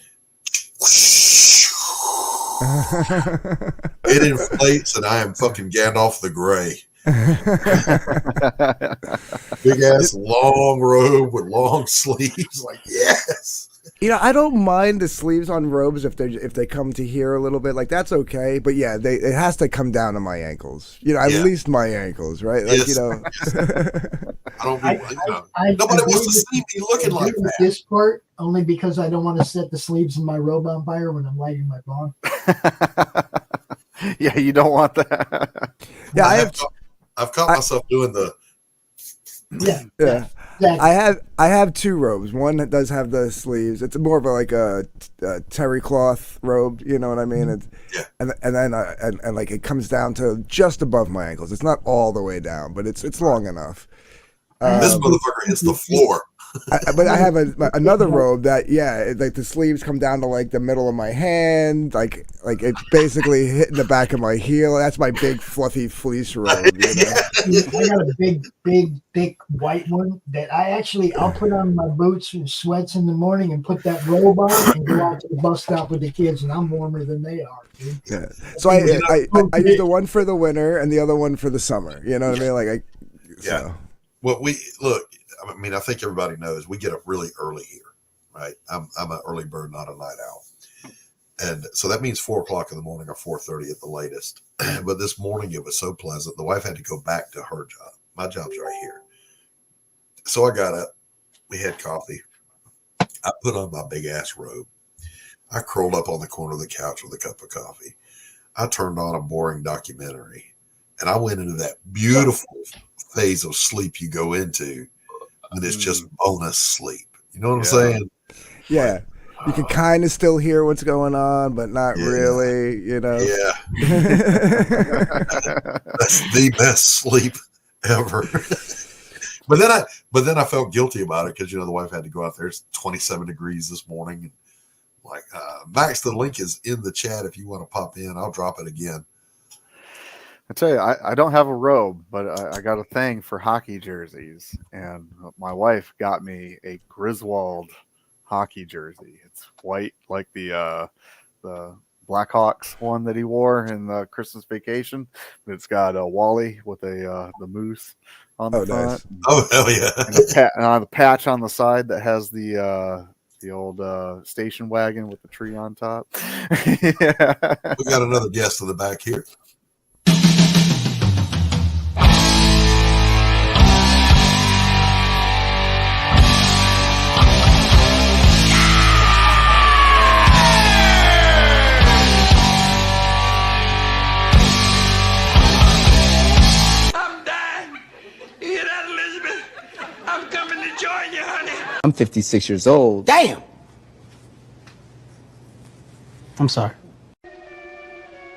It inflates, and I am fucking Gandalf the Grey. Big ass long robe with long sleeves. Like, yes. I don't mind the sleeves on robes if they come to here a little bit. Like, that's okay. But yeah, it has to come down to my ankles. At least my ankles, right? Like, yes. I don't be nobody wants to see me looking like that. This part only because I don't want to set the sleeves of my robe on fire when I'm lighting my bong. Yeah, you don't want that. Yeah, I've caught myself doing the. Yeah. Exactly. I have 2 robes. One that does have the sleeves. It's more of a terry cloth robe. You know what I mean? And then like it comes down to just above my ankles. It's not all the way down, but it's long enough. This motherfucker hits the floor. But I have another robe that like the sleeves come down to like the middle of my hand, like it's basically hitting the back of my heel. That's my big fluffy fleece robe. I got a big thick white one that I'll put on my boots and sweats in the morning and put that robe on and go out to the bus stop with the kids, and I'm warmer than they are, dude. Yeah. So I use the one for the winter and the other one for the summer. You know what I mean? Yeah. Well, I think everybody knows we get up really early here, right? I'm an early bird, not a night owl. And so that means 4 o'clock in the morning or 4:30 at the latest. But this morning it was so pleasant. The wife had to go back to her job. My job's right here. So I got up. We had coffee. I put on my big ass robe. I curled up on the corner of the couch with a cup of coffee. I turned on a boring documentary, and I went into that beautiful phase of sleep you go into, and it's just bonus sleep. You know what I'm saying? Yeah. You can kind of still hear what's going on, but not really, you know? Yeah. That's the best sleep ever. But then I felt guilty about it because, you know, the wife had to go out there. It's 27 degrees this morning. And like, Max, the link is in the chat if you want to pop in. I'll drop it again. I tell you, I don't have a robe, but I got a thing for hockey jerseys. And my wife got me a Griswold hockey jersey. It's white like the Blackhawks one that he wore in the Christmas Vacation. But it's got a Wally with the moose on the front. Nice. Oh, hell yeah. And the patch on the side that has the old station wagon with the tree on top. Yeah. We got another guest in the back here. I'm 56 years old. Damn! I'm sorry. All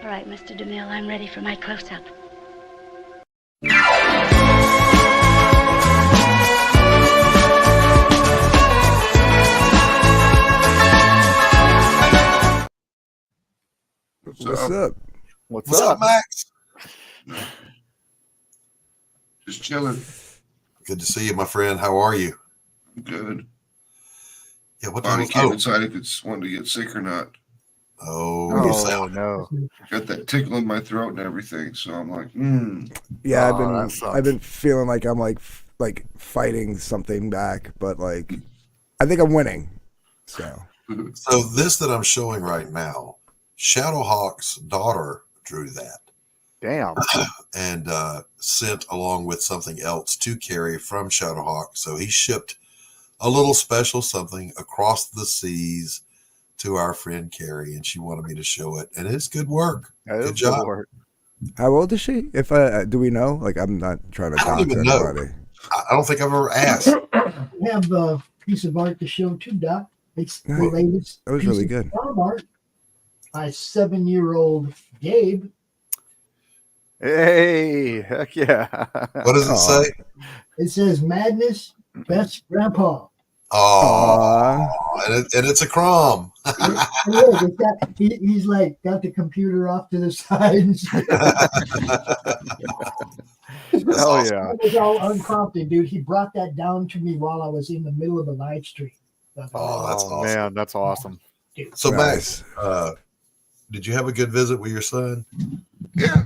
right, Mr. DeMille, I'm ready for my close-up. What's up? What's up, Max? Just chilling. Good to see you, my friend. How are you? Good. Yeah, what Body can't decide if it's wanting to get sick or not. Oh, no. Got that tickle in my throat and everything, so I'm like, Yeah, I've been feeling like I'm like fighting something back, but like I think I'm winning. So this that I'm showing right now, Shadowhawk's daughter drew that. Damn. And sent along with something else to Carrie from Shadowhawk. So he shipped a little special something across the seas to our friend Carrie, and she wanted me to show it. And it's good work. Good job. How old is she? If do we know? Like, I'm not trying to I don't even know. I don't think I've ever asked. We have a piece of art to show too, Doc. It's the latest. That was really good. Art by 7-year-old Gabe. Hey, heck yeah. What does it say? It says Madness, Best Grandpa. Oh, and it's a Crom. He's like got the computer off to the side. Oh yeah. It was all unprompted, dude. He brought that down to me while I was in the middle of a live stream. Oh, that's awesome. Man, that's awesome. Dude. So Max, did you have a good visit with your son? Yeah.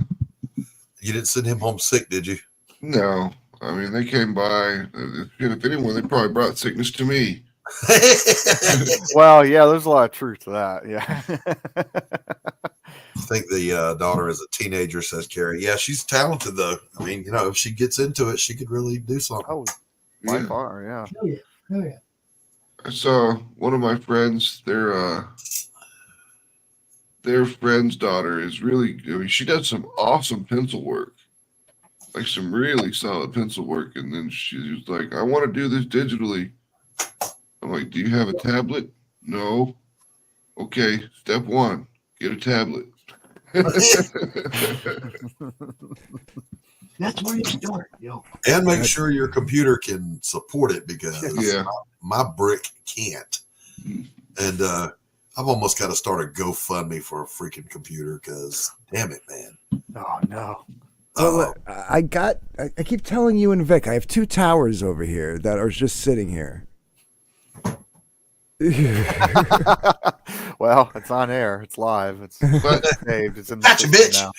You didn't send him home sick, did you? No. I mean, they came by. If anyone, they probably brought sickness to me. Well, yeah, there's a lot of truth to that. Yeah. I think the daughter is a teenager, says Carrie. Yeah, she's talented, though. I mean, you know, if she gets into it, she could really do something. Oh, by far, yeah. Oh, yeah. Oh, yeah. I saw one of my friends, their friend's daughter is really, I mean, she does some awesome pencil work. Like some really solid pencil work. And then she was like, I want to do this digitally. I'm like, do you have a tablet? No. Okay, step 1, get a tablet. That's where you start, yo. And make sure your computer can support it, because my brick can't. And I've almost got to start a GoFundMe for a freaking computer, because damn it, man. Oh, no. Well, I keep telling you and Vic, I have 2 towers over here that are just sitting here. Well, it's on air. It's live. It's saved. It's in the gotcha, bitch. now.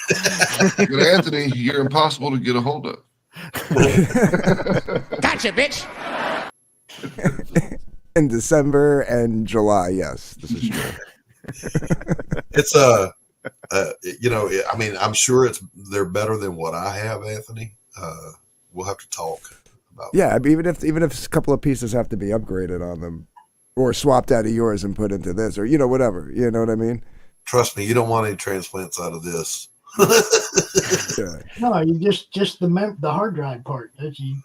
But Anthony, you're impossible to get a hold of. Gotcha, bitch. In December and July, yes, this is true. It's you know, I mean, I'm sure they're better than what I have, Anthony. We'll have to talk about. Yeah, even if a couple of pieces have to be upgraded on them, or swapped out of yours and put into this, or whatever. You know what I mean? Trust me, you don't want any transplants out of this. Yeah. No, you just the hard drive part.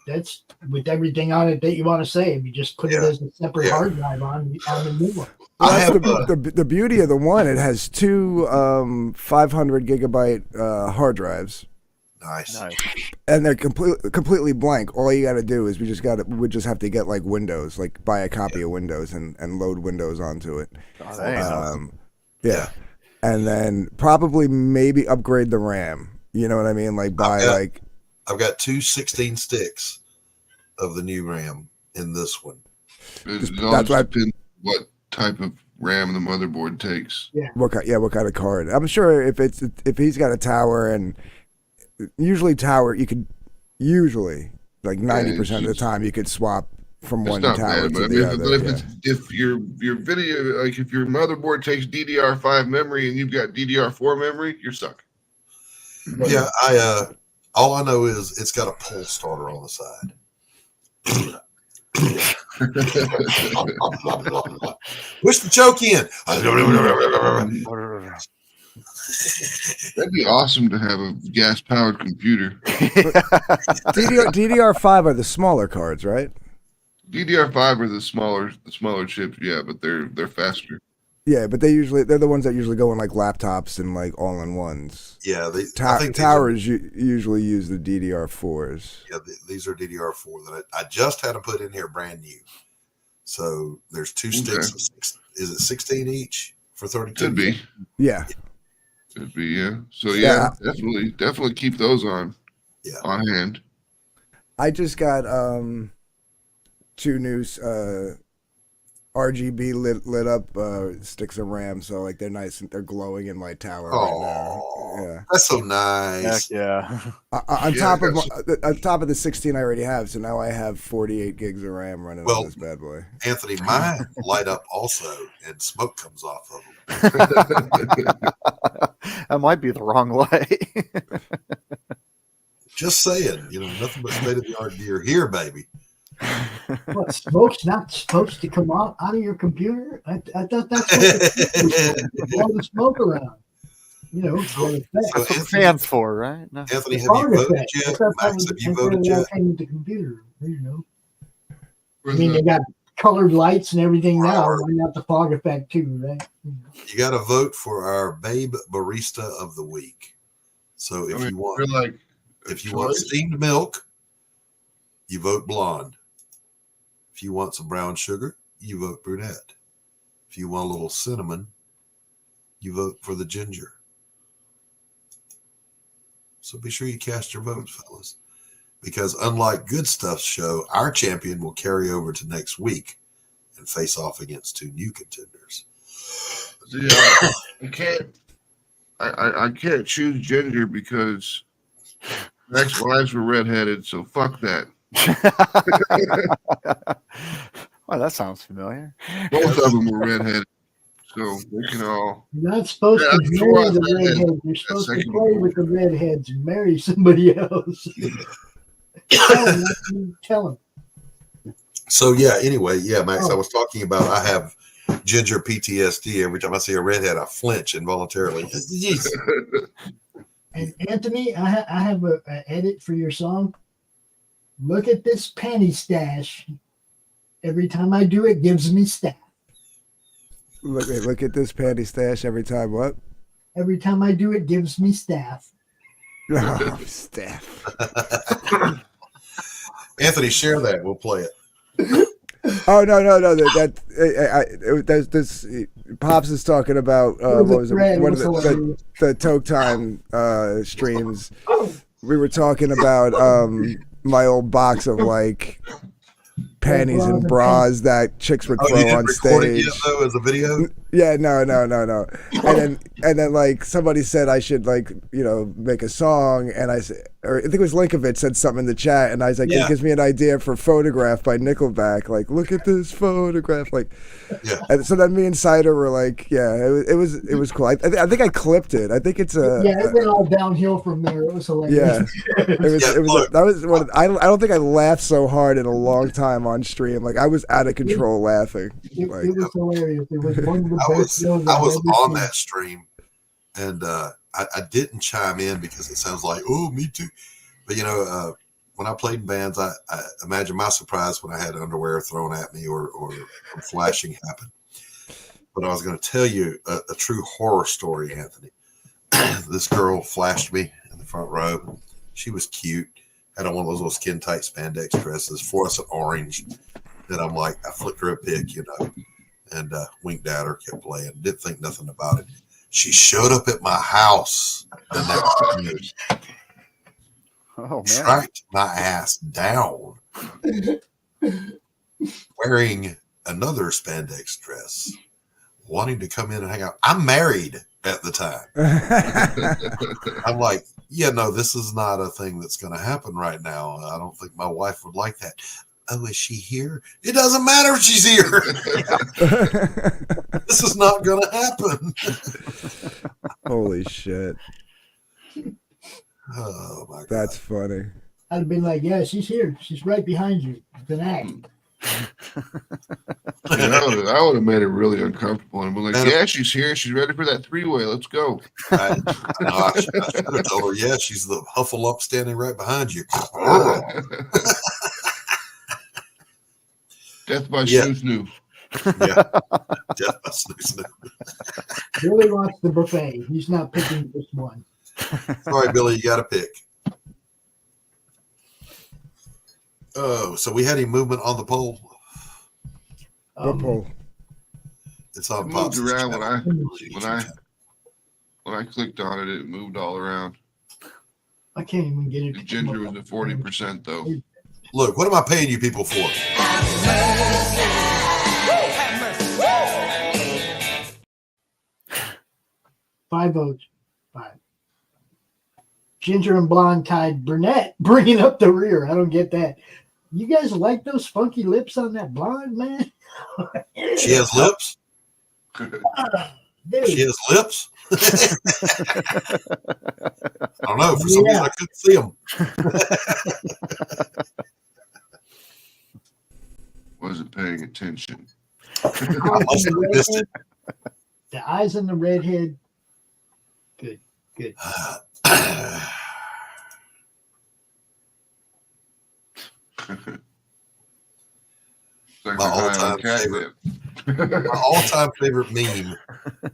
That's with everything on it that you want to save. You just put it as a separate hard drive on the new one. Well, that's the beauty of the one. It has two 500 gigabyte hard drives. Nice. And they're completely blank. All you got to do is we just have to get like Windows, like buy a copy of Windows and load Windows onto it. Yeah. And then probably maybe upgrade the RAM. You know what I mean? Like I've got two 16 sticks of the new RAM in this one. That's what type of RAM the motherboard takes. Yeah. What kind of card? I'm sure if he's got a tower, and usually like 90% of the time you could swap from one tower to the other. But if your video, like if your motherboard takes DDR5 memory and you've got DDR4 memory, you're stuck. Yeah, all I know is it's got a pull starter on the side. Push the choke in. That'd be awesome to have a gas-powered computer. DDR5 are the smaller cards, right? DDR5 are the smaller chips, yeah, but they're faster. Yeah, but they're the ones that usually go in like laptops and like all-in-ones. Yeah, I think towers usually use the DDR4s. Yeah, these are DDR4 that I just had to put in here brand new. So there's two sticks. Is it 16 each for 32? Could be. Yeah. Could be, yeah. So yeah, definitely keep those on hand. I just got two new RGB lit up sticks of RAM, so like they're nice and they're glowing in my tower right now. Yeah, that's so nice. Heck yeah. On top of the 16 I already have, so now I have 48 gigs of RAM running on this bad boy. Anthony, mine light up also, and smoke comes off of them. That might be the wrong light. Just saying, nothing but state of the art gear here, baby. What, smoke's not supposed to come out of your computer? I thought that's what all the smoke around. That's what the fan's for, right? No. Anthony, have you voted yet? Max, have you voted yet? The computer, I mean, they got colored lights and everything now. Why not the fog effect too, right? You got to vote for our Babe Barista of the Week. So if you want steamed milk, you vote blonde. If you want some brown sugar, you vote brunette. If you want a little cinnamon, you vote for the ginger. So be sure you cast your votes, fellas. Because unlike Good Stuff's show, our champion will carry over to next week and face off against two new contenders. Yeah, I can't choose ginger because ex-wives were redheaded, so fuck that. Well, that sounds familiar. Both of them were redheaded, so they can all. You're not supposed to marry the redheads. You're supposed to play with the redheads and marry somebody else. Tell him. So anyway, Max, I was talking about I have ginger PTSD. Every time I see a redhead, I flinch involuntarily. And Anthony, I have an edit for your song. Look at this panty stash. Every time I do it, gives me staff. Look at this panty stash. Every time what? Every time I do it, gives me staff. Oh, staff. Anthony, share that. We'll play it. Oh no! This Pops is talking about what was it? One of the Toke Time streams. We were talking about my old box of like panties and bras that chicks would throw on stage. Yet, though, as a video? Yeah, no. And then like somebody said I should like, make a song, and I said, or I think it was Linkovich said something in the chat, and I was like, it gives me an idea for Photograph by Nickelback. Like, look at this photograph. Like, and so then me and Cider were like, it was cool. I think I clipped it. I think it's it went all downhill from there. It was hilarious. I don't think I laughed so hard in a long time on stream. Like I was out of control laughing. It was hilarious. It was one of the best shows I was I've ever on seen. that stream, and I didn't chime in because it sounds like, oh, me too. But when I played in bands, I imagine my surprise when I had underwear thrown at me or flashing happened. But I was going to tell you a true horror story, Anthony. This girl flashed me in the front row. She was cute. Had on one of those little skin tight spandex dresses, fluorescent orange. And I'm like, I flicked her a pic, and winked at her, kept playing, didn't think nothing about it. She showed up at my house the next day, tracked my ass down, wearing another spandex dress, wanting to come in and hang out. I'm married at the time. I'm like, this is not a thing that's going to happen right now. I don't think my wife would like that. Oh, is she here? It doesn't matter if she's here. This is not going to happen. Holy shit. Oh, my God. That's funny. I'd have been like, yeah, she's here. She's right behind you. It's an act. I would have made it really uncomfortable and been like, yeah, she's here. She's ready for that three-way. Let's go. I should have told her, she's the Hufflepuff standing right behind you. Death by snoo. Yeah. Death by snoo. Billy wants the buffet. He's not picking this one. Sorry, Billy, you got to pick. Oh, so we had any movement on the poll? What poll? It's on. It moved around when I clicked on it. It moved all around. I can't even get it. Ginger was at 40% though. Look, what am I paying you people for? 5 votes. 5. Ginger and blonde tied brunette bringing up the rear. I don't get that. You guys like those funky lips on that blonde, man? She has lips? She has lips? I don't know. For some reason, I couldn't see them. Wasn't paying attention. I must have missed it. The eyes on the redhead. Good. My all-time favorite meme,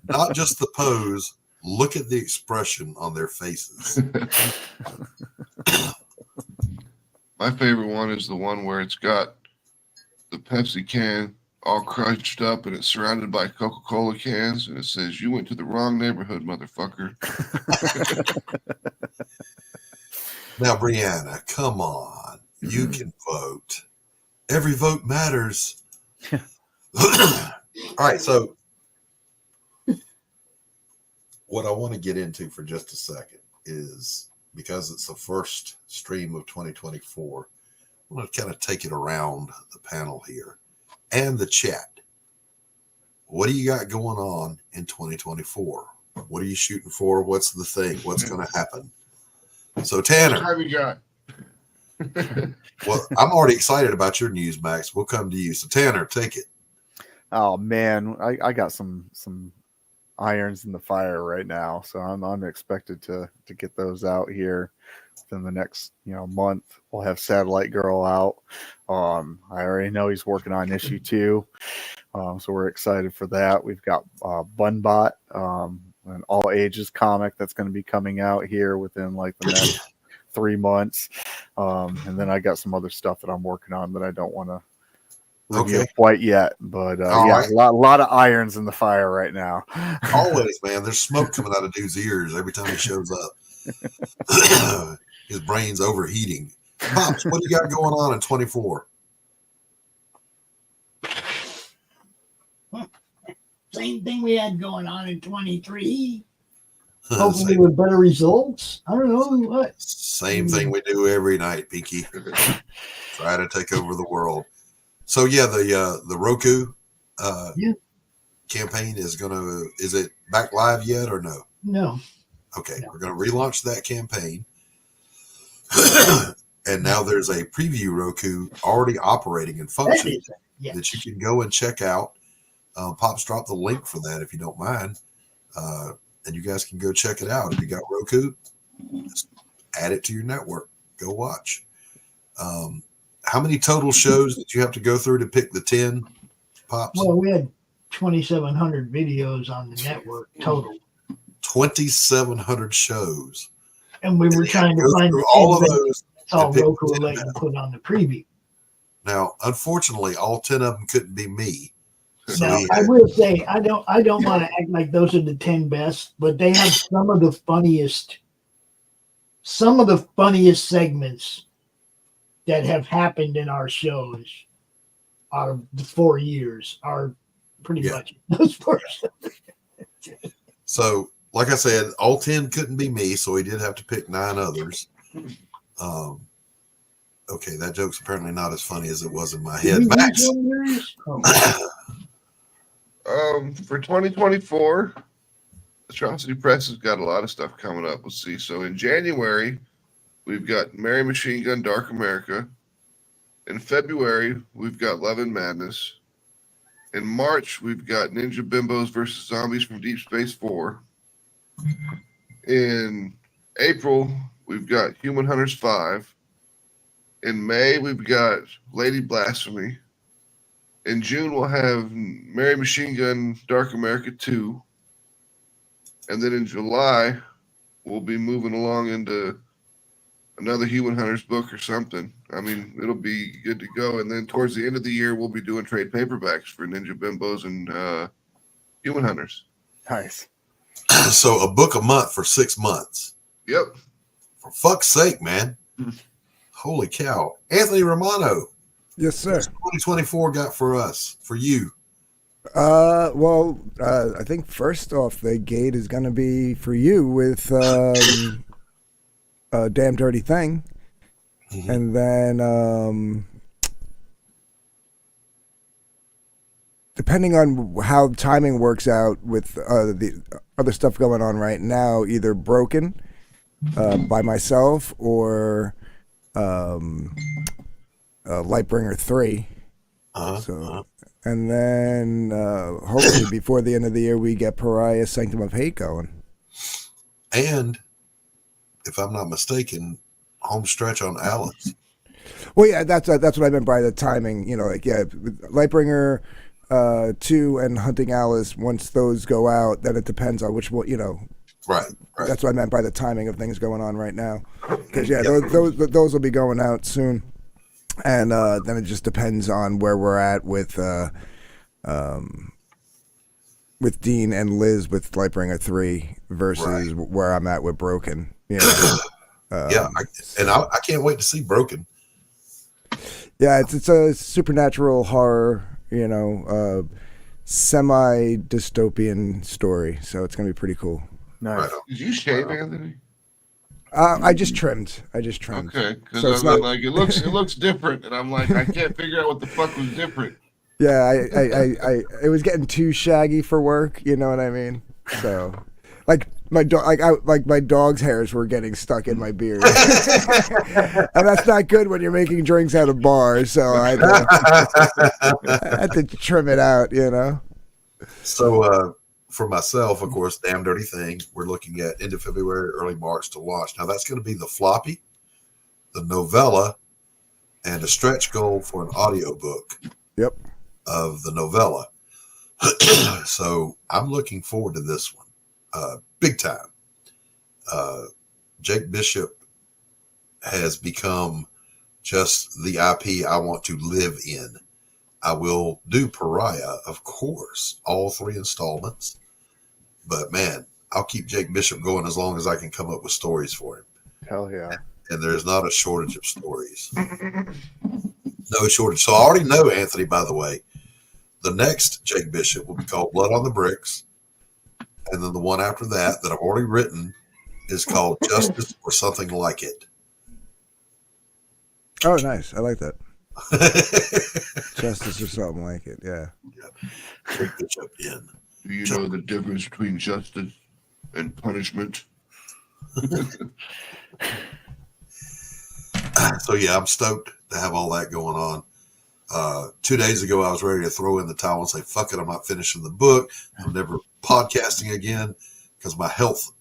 not just the pose, look at the expression on their faces. My favorite one is the one where it's got the Pepsi can all crunched up and it's surrounded by Coca-Cola cans and it says, "You went to the wrong neighborhood, motherfucker." Now, Brianna, come on. You can vote. Every vote matters. All right, so what I want to get into for just a second is, because it's the first stream of 2024, I want to kind of take it around the panel here and the chat. What do you got going on in 2024? What are you shooting for? What's the thing? What's going to happen? So, Tanner. What we got? Well, I'm already excited about your news, Max. We'll come to you. So, Tanner, take it. Oh man, I got some irons in the fire right now, so I'm expected to get those out here within the next month. We'll have Satellite Girl out. I already know he's working on issue 2, so we're excited for that. We've got Bunbot, an all ages comic that's going to be coming out here within like the next 3 months, and then I got some other stuff that I'm working on that I don't want to review quite yet, but right. a lot of irons in the fire right now. Always, man. There's smoke coming out of dude's ears every time he shows up. His brain's overheating. Pops, what do you got going on in 24? same thing we had going on in 23. Hopefully with better results. I don't know what. Same thing we do every night, Pinky. Try to take over the world. So yeah, the ROKU campaign is it back live yet or no? No. Okay, we're gonna relaunch that campaign. And now there's a preview ROKU already operating and functioning that you can go and check out. Pop's dropped the link for that if you don't mind. And you guys can go check it out. If you got ROKU, just add it to your network. Go watch. How many total shows did you have to go through to pick the 10, Pops? Well, we had 2,700 videos on the network total. 2,700 shows. And we were trying to find all of those. All ROKU would let you put on the preview. Now, unfortunately, all 10 of them couldn't be me. So now, I will say I don't want to act like those are the 10 best, but they have some of the funniest segments that have happened in our shows out of the 4 years are pretty much those 4 shows. So, like I said, all 10 couldn't be me, so we did have to pick 9 others. Okay, that joke's apparently not as funny as it was in my head. Max. For 2024, Atrocity Press has got a lot of stuff coming up. Let's see. So in January, we've got Mary Machine Gun Dark America. In February, we've got Love and Madness. In March, we've got Ninja Bimbos versus Zombies from Deep Space 4. In April, we've got Human Hunters 5. In May, we've got Lady Blasphemy. In June, we'll have Mary Machine Gun Dark America 2. And then in July, we'll be moving along into another Human Hunters book or something. I mean, it'll be good to go. And then towards the end of the year, we'll be doing trade paperbacks for Ninja Bimbos and Human Hunters. Nice. So a book a month for 6 months. Yep. For fuck's sake, man. Holy cow. Anthony Romano. Yes, sir. What's 2024 got for us, for you? Well, I think first off, the gate is going to be for you with a Damn Dirty Thing. Mm-hmm. And then depending on how timing works out with the other stuff going on right now, either Broken by myself or Lightbringer 3. And then hopefully before the end of the year we get Pariah Sanctum of Hate going. And if I'm not mistaken, home stretch on Alice. Well, yeah, that's what I meant by the timing. You know, like Lightbringer 2 and Hunting Alice. Once those go out, then it depends on which one. You know, right. That's what I meant by the timing of things going on right now. Because those will be going out soon. And then it just depends on where we're at with Dean and Liz with Lightbringer 3 versus where I'm at with Broken. You know? I can't wait to see Broken. Yeah, it's a supernatural horror, you know, semi-dystopian story. So it's going to be pretty cool. Nice. Did you shave, Anthony? I just trimmed. Okay, because so like it looks different, and I'm like I can't figure out what the fuck was different. Yeah, I it was getting too shaggy for work. You know what I mean? So, like my dog's hairs were getting stuck in my beard, and that's not good when you're making drinks out of bars. So I had to trim it out. You know. So. For myself, of course, Damn Dirty Thing, we're looking at end of February, early March to launch. Now, that's going to be the floppy, the novella, and a stretch goal for an audiobook of the novella. So I'm looking forward to this one big time. Jake Bishop has become just the IP I want to live in. I will do Pariah, of course, all 3 installments. But man, I'll keep Jake Bishop going as long as I can come up with stories for him. Hell yeah. And there's not a shortage of stories. No shortage. So I already know, Anthony, by the way, The next Jake Bishop will be called Blood on the Bricks. And then the one after that I've already written is called Justice or Something Like It. Oh, nice. I like that. Justice or something like it. Yeah. Jake Bishop in. Do you know the difference between justice and punishment? So yeah, I'm stoked to have all that going on. 2 days ago, I was ready to throw in the towel and say, fuck it, I'm not finishing the book. I'm never podcasting again because my health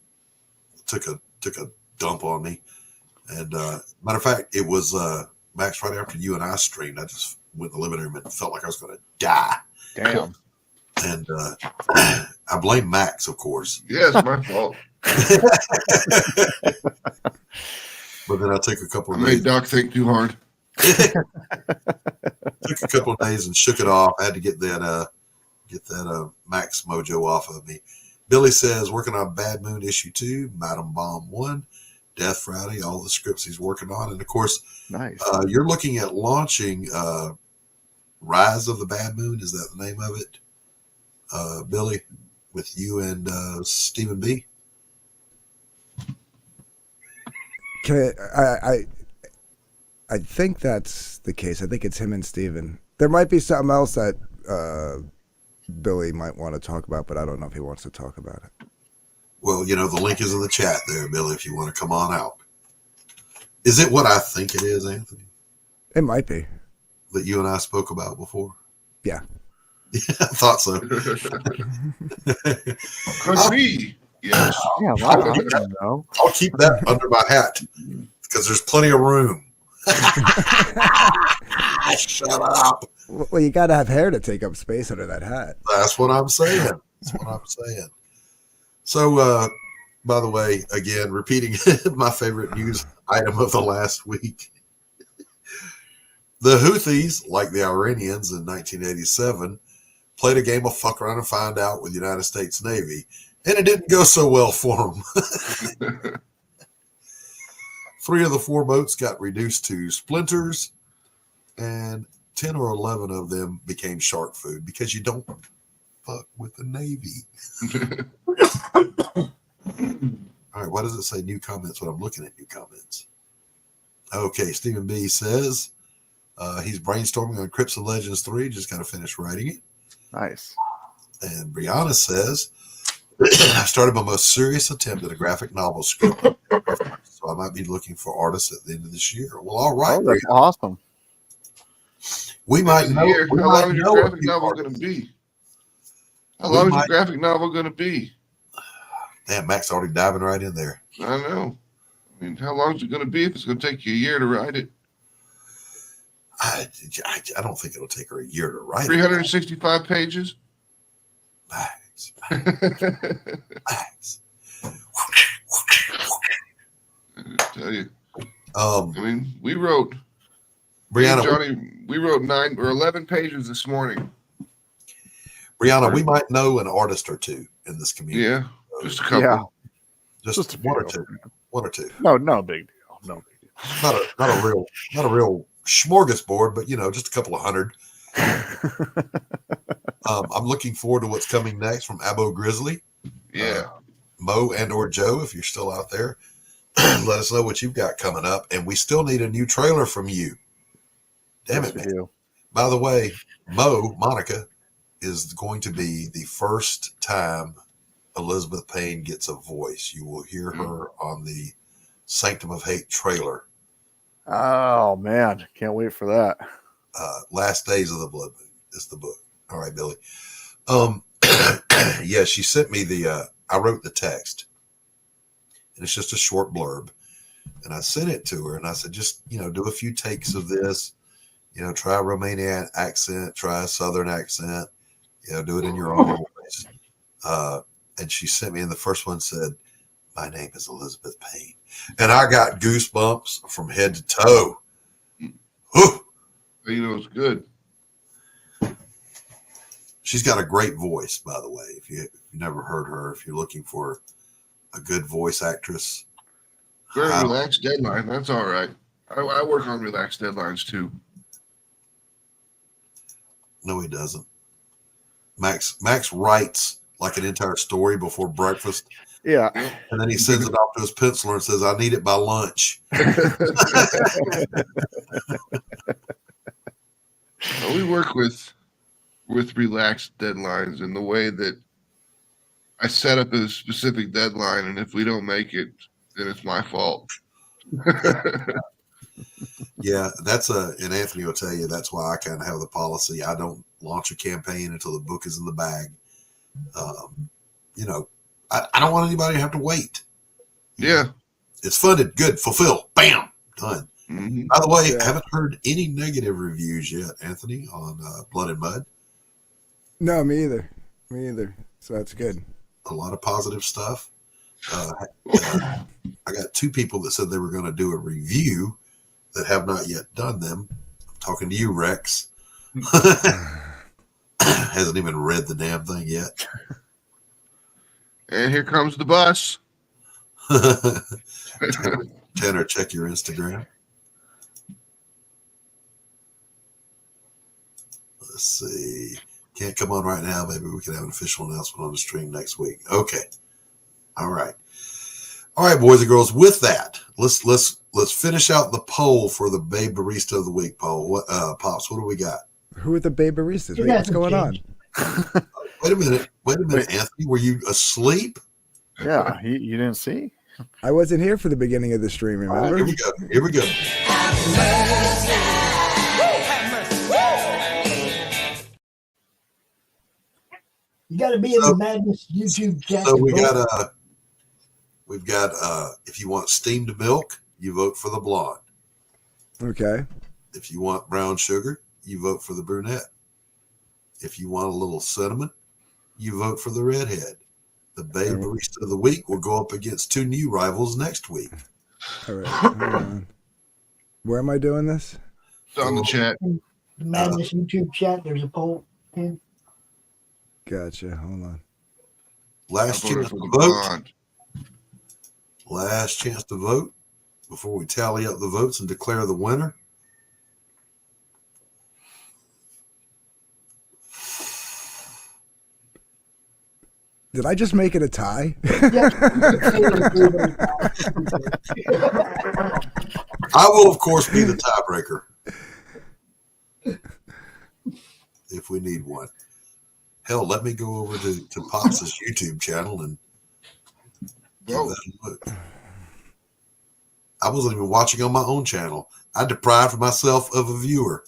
took a dump on me. And matter of fact, it was Max right after you and I streamed. I just went in the living room and felt like I was going to die. Damn. And I blame Max, of course. Yeah, it's my fault. But then I took a couple of days. I made Doc think too hard. Took a couple of days and shook it off. I had to get that Max mojo off of me. Billy says, working on Bad Moon issue 2, Madam Bomb 1, Death Friday, all the scripts he's working on. And of course, nice. You're looking at launching Rise of the Bad Moon. Is that the name of it? Billy, with you and Stephen B. I think that's the case. I think it's him and Steven. There might be something else that Billy might want to talk about, but I don't know if he wants to talk about it. Well, the link is in the chat there, Billy, if you want to come on out. Is it what I think it is, Anthony? It might be. That you and I spoke about before? Yeah. Yeah, I thought so. Could be. Yes. Yeah, well, I don't know. I'll keep that under my hat because there's plenty of room. Shut up. Well, you got to have hair to take up space under that hat. That's what I'm saying. So, by the way, again, repeating my favorite news item of the last week. The Houthis, like the Iranians in 1987, played a game of fuck around and find out with the United States Navy, and it didn't go so well for them. 3 of the 4 boats got reduced to splinters, and 10 or 11 of them became shark food because you don't fuck with the Navy. All right, why does it say new comments when I'm looking at new comments? Okay, Stephen B says he's brainstorming on Crypts and Legends 3, just got to finish writing it. Nice. And Brianna says, I started my most serious attempt at a graphic novel script, so I might be looking for artists at the end of this year. Well, all right. Oh, that's awesome. We might know. How long is your graphic novel going to be? How long is your graphic novel going to be? Damn, Mac's already diving right in there. I know. I mean, how long is it going to be if it's going to take you a year to write it? I don't think it'll take her a year to write 365 pages? Max. I tell you. I mean, we wrote, Brianna, Johnny, we wrote 9 or 11 pages this morning. Brianna, we might know an artist or two in this community. Yeah, just a couple. Yeah. Just one or two. One or two. No big deal. No big deal. Not a real smorgasbord, but just a couple of hundred. I'm looking forward to what's coming next from Abo Grizzly. Yeah. Mo and or Joe, if you're still out there, let us know what you've got coming up. And we still need a new trailer from you. Damn it, man. By the way, Monica, is going to be the first time Elizabeth Payne gets a voice. You will hear her on the Sanctum of Hate trailer. Oh, man. Can't wait for that. Last Days of the Blood Moon is the book. All right, Billy. Yeah, she sent me I wrote the text, and it's just a short blurb, and I sent it to her, and I said, just, do a few takes of this, try a Romanian accent, try a Southern accent, do it in your own voice. And she sent me, and the first one said, "My name is Elizabeth Payne." And I got goosebumps from head to toe. Whew. It's good. She's got a great voice, by the way. If you never heard her, if you're looking for a good voice actress. Very relaxed deadline. That's all right. I work on relaxed deadlines too. No, he doesn't. Max writes like an entire story before breakfast. Yeah. And then he sends it off to his penciler and says, I need it by lunch. We work with relaxed deadlines in the way that I set up a specific deadline, and if we don't make it, then it's my fault. Yeah, and Anthony will tell you that's why I kind of have the policy. I don't launch a campaign until the book is in the bag. I don't want anybody to have to wait. Yeah. It's funded, good, fulfilled, bam, done. Mm-hmm. By the way, I haven't heard any negative reviews yet, Anthony, on Blood and Mud. No, me either. So that's good. A lot of positive stuff. I got 2 people that said they were going to do a review that have not yet done them. I'm talking to you, Rex. Hasn't even read the damn thing yet. And here comes the bus. Tanner, check your Instagram. Let's see. Can't come on right now. Maybe we can have an official announcement on the stream next week. Okay. All right, boys and girls. With that, let's finish out the poll for the Babe Barista of the Week poll. What, Pops? What do we got? Who are the Babe Baristas? Wait, what's going on? Wait a minute, Anthony. Were you asleep? Yeah, you didn't see? I wasn't here for the beginning of the stream. Remember? Here we go. You got to be in the Madness YouTube chat. So we've got if you want steamed milk, you vote for the blonde. Okay. If you want brown sugar, you vote for the brunette. If you want a little cinnamon, you vote for the redhead. The Babe Barista of the Week will go up against 2 new rivals next week. All right. Hold on. Where am I doing this? It's on the chat. The Madness YouTube chat. There's a poll. Gotcha. Hold on. Last chance to vote. Last chance to vote before we tally up the votes and declare the winner. Did I just make it a tie? I will, of course, be the tiebreaker if we need one. Hell, let me go over to Pops' YouTube channel and give that a look. I wasn't even watching on my own channel. I deprived myself of a viewer.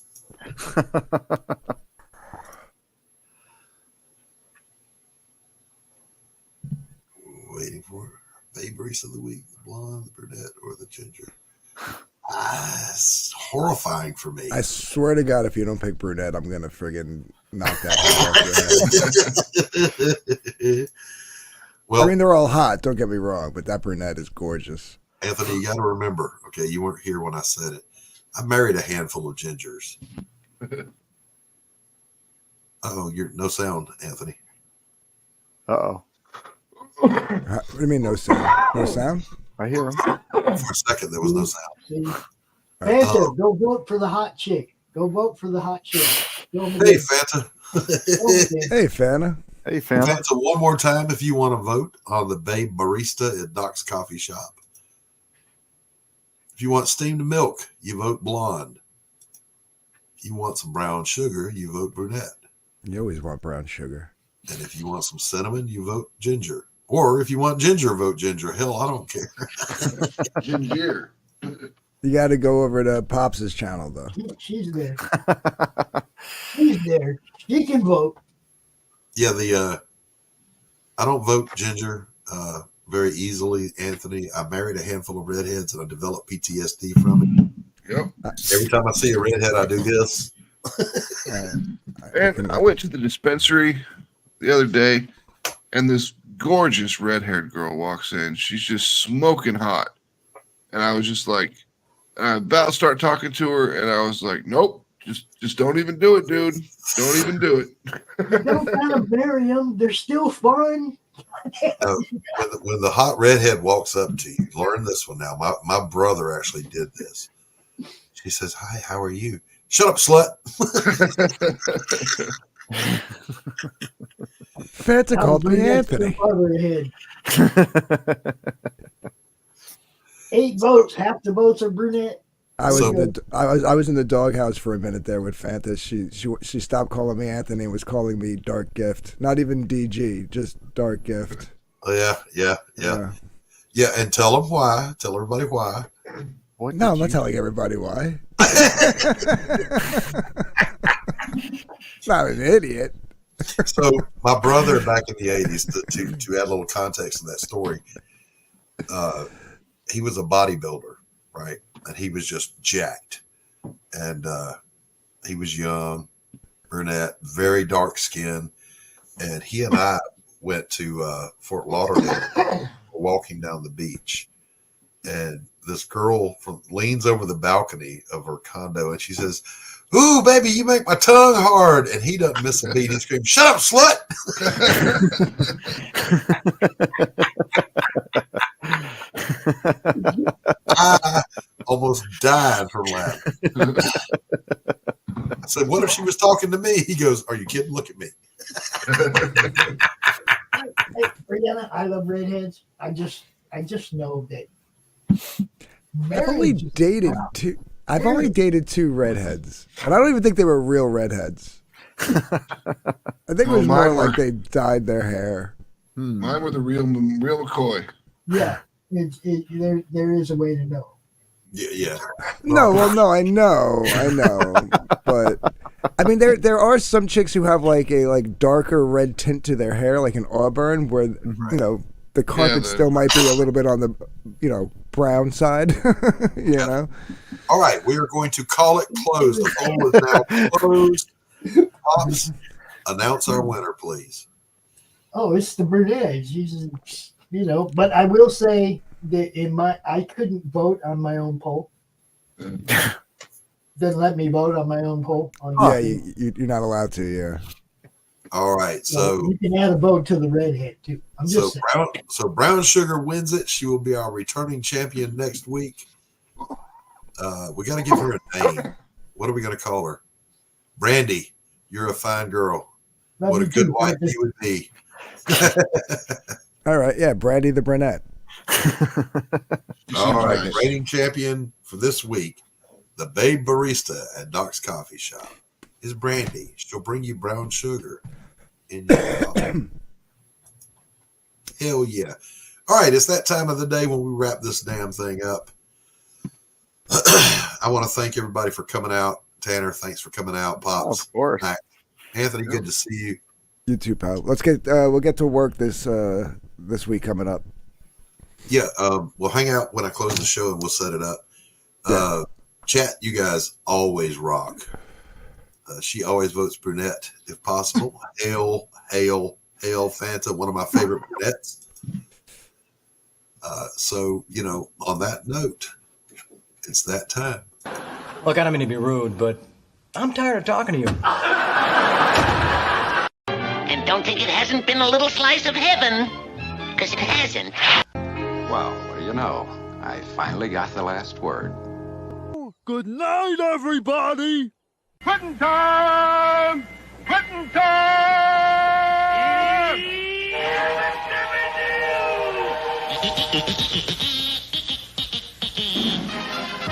Waiting for Babe Barista of the Week, the blonde, the brunette, or the ginger. It's horrifying for me. I swear to God, if you don't pick brunette, I'm going to friggin' knock that off your head. Well, I mean, they're all hot, don't get me wrong, but that brunette is gorgeous. Anthony, you got to remember, okay, you weren't here when I said it. I married a handful of gingers. Oh, you're no sound, Anthony. Uh-oh. What do you mean no sound? No sound? I hear him. For a second, there was no sound. Fanta, go vote for the hot chick. Go vote for the hot chick. Hey, Fanta. Hey, Fanta. Hey, Fanta. Fanta, one more time if you want to vote on the Babe Barista at Doc's Coffee Shop. If you want steamed milk, you vote blonde. If you want some brown sugar, you vote brunette. You always want brown sugar. And if you want some cinnamon, you vote ginger. Or if you want ginger, vote ginger. Hell, I don't care. Ginger. You got to go over to Pops' channel, though. She's there. She's there. She can vote. Yeah, I don't vote ginger very easily, Anthony. I married a handful of redheads and I developed PTSD from it. Yep. Every time I see a redhead, I do this. And I went to the dispensary the other day, and this gorgeous red-haired girl walks in. She's just smoking hot. And I was just like, I about to start talking to her, and I was like, nope, just don't even do it, dude. Don't even do it. Don't kind of bury them. They're still fun. When the hot redhead walks up to you, learn this one now. My brother actually did this. She says, hi, how are you? Shut up, slut. Fanta called me Anthony. 8 votes. Half the votes are brunette. I was in the doghouse for a minute there with Fanta. She stopped calling me Anthony and was calling me Dark Gift. Not even DG, just Dark Gift. Yeah. And tell them why. Tell everybody why. No, I'm not telling everybody why. Not an idiot. So my brother back in the 80s, to add a little context to that story, he was a bodybuilder, right? And he was just jacked. And he was young, brunette, very dark skin. And he and I went to Fort Lauderdale, walking down the beach. And this girl leans over the balcony of her condo and she says, "Ooh, baby, you make my tongue hard." And he doesn't miss a beat. He screams, "Shut up, slut!" I almost died from laughing. I said, "What if she was talking to me?" He goes, "Are you kidding? Look at me." Brianna, I love redheads. I just know that I've only dated two redheads, and I don't even think they were real redheads. I think it was more like they dyed their hair. Mine were the real McCoy. Yeah, there is a way to know. Yeah. No, I know, but I mean, there are some chicks who have like a darker red tint to their hair, like an auburn, where the carpet still might be a little bit on the brown side. you know. All right, we are going to call it closed. The poll is now closed. Pops, announce our winner, please. Oh, it's the brunettes. But I will say that I couldn't vote on my own poll. Didn't let me vote on my own poll. You're not allowed to. Yeah. All right, so you can add a vote to the redhead too. So Brown Sugar wins it. She will be our returning champion next week. We got to give her a name. What are we going to call her? Brandy, you're a fine girl. What a good wife you would be. All right, yeah, Brandy the brunette. All right, reigning champion for this week, the Babe Barista at Doc's Coffee Shop is Brandy. She'll bring you brown sugar in your coffee. Hell yeah. All right, it's that time of the day when we wrap this damn thing up. I want to thank everybody for coming out. Tanner, thanks for coming out. Pops. Of course. Anthony, good to see you. You too, pal. We'll get to work this week coming up. Yeah, we'll hang out when I close the show and we'll set it up. Chat, you guys always rock. She always votes brunette if possible. Hail, Fanta, one of my favorite brunettes. So, on that note, it's that time. Look, I don't mean to be rude, but I'm tired of talking to you. And don't think it hasn't been a little slice of heaven, because it hasn't. Well, what do you know? I finally got the last word. Good night, everybody! Quitting time! Quitting time!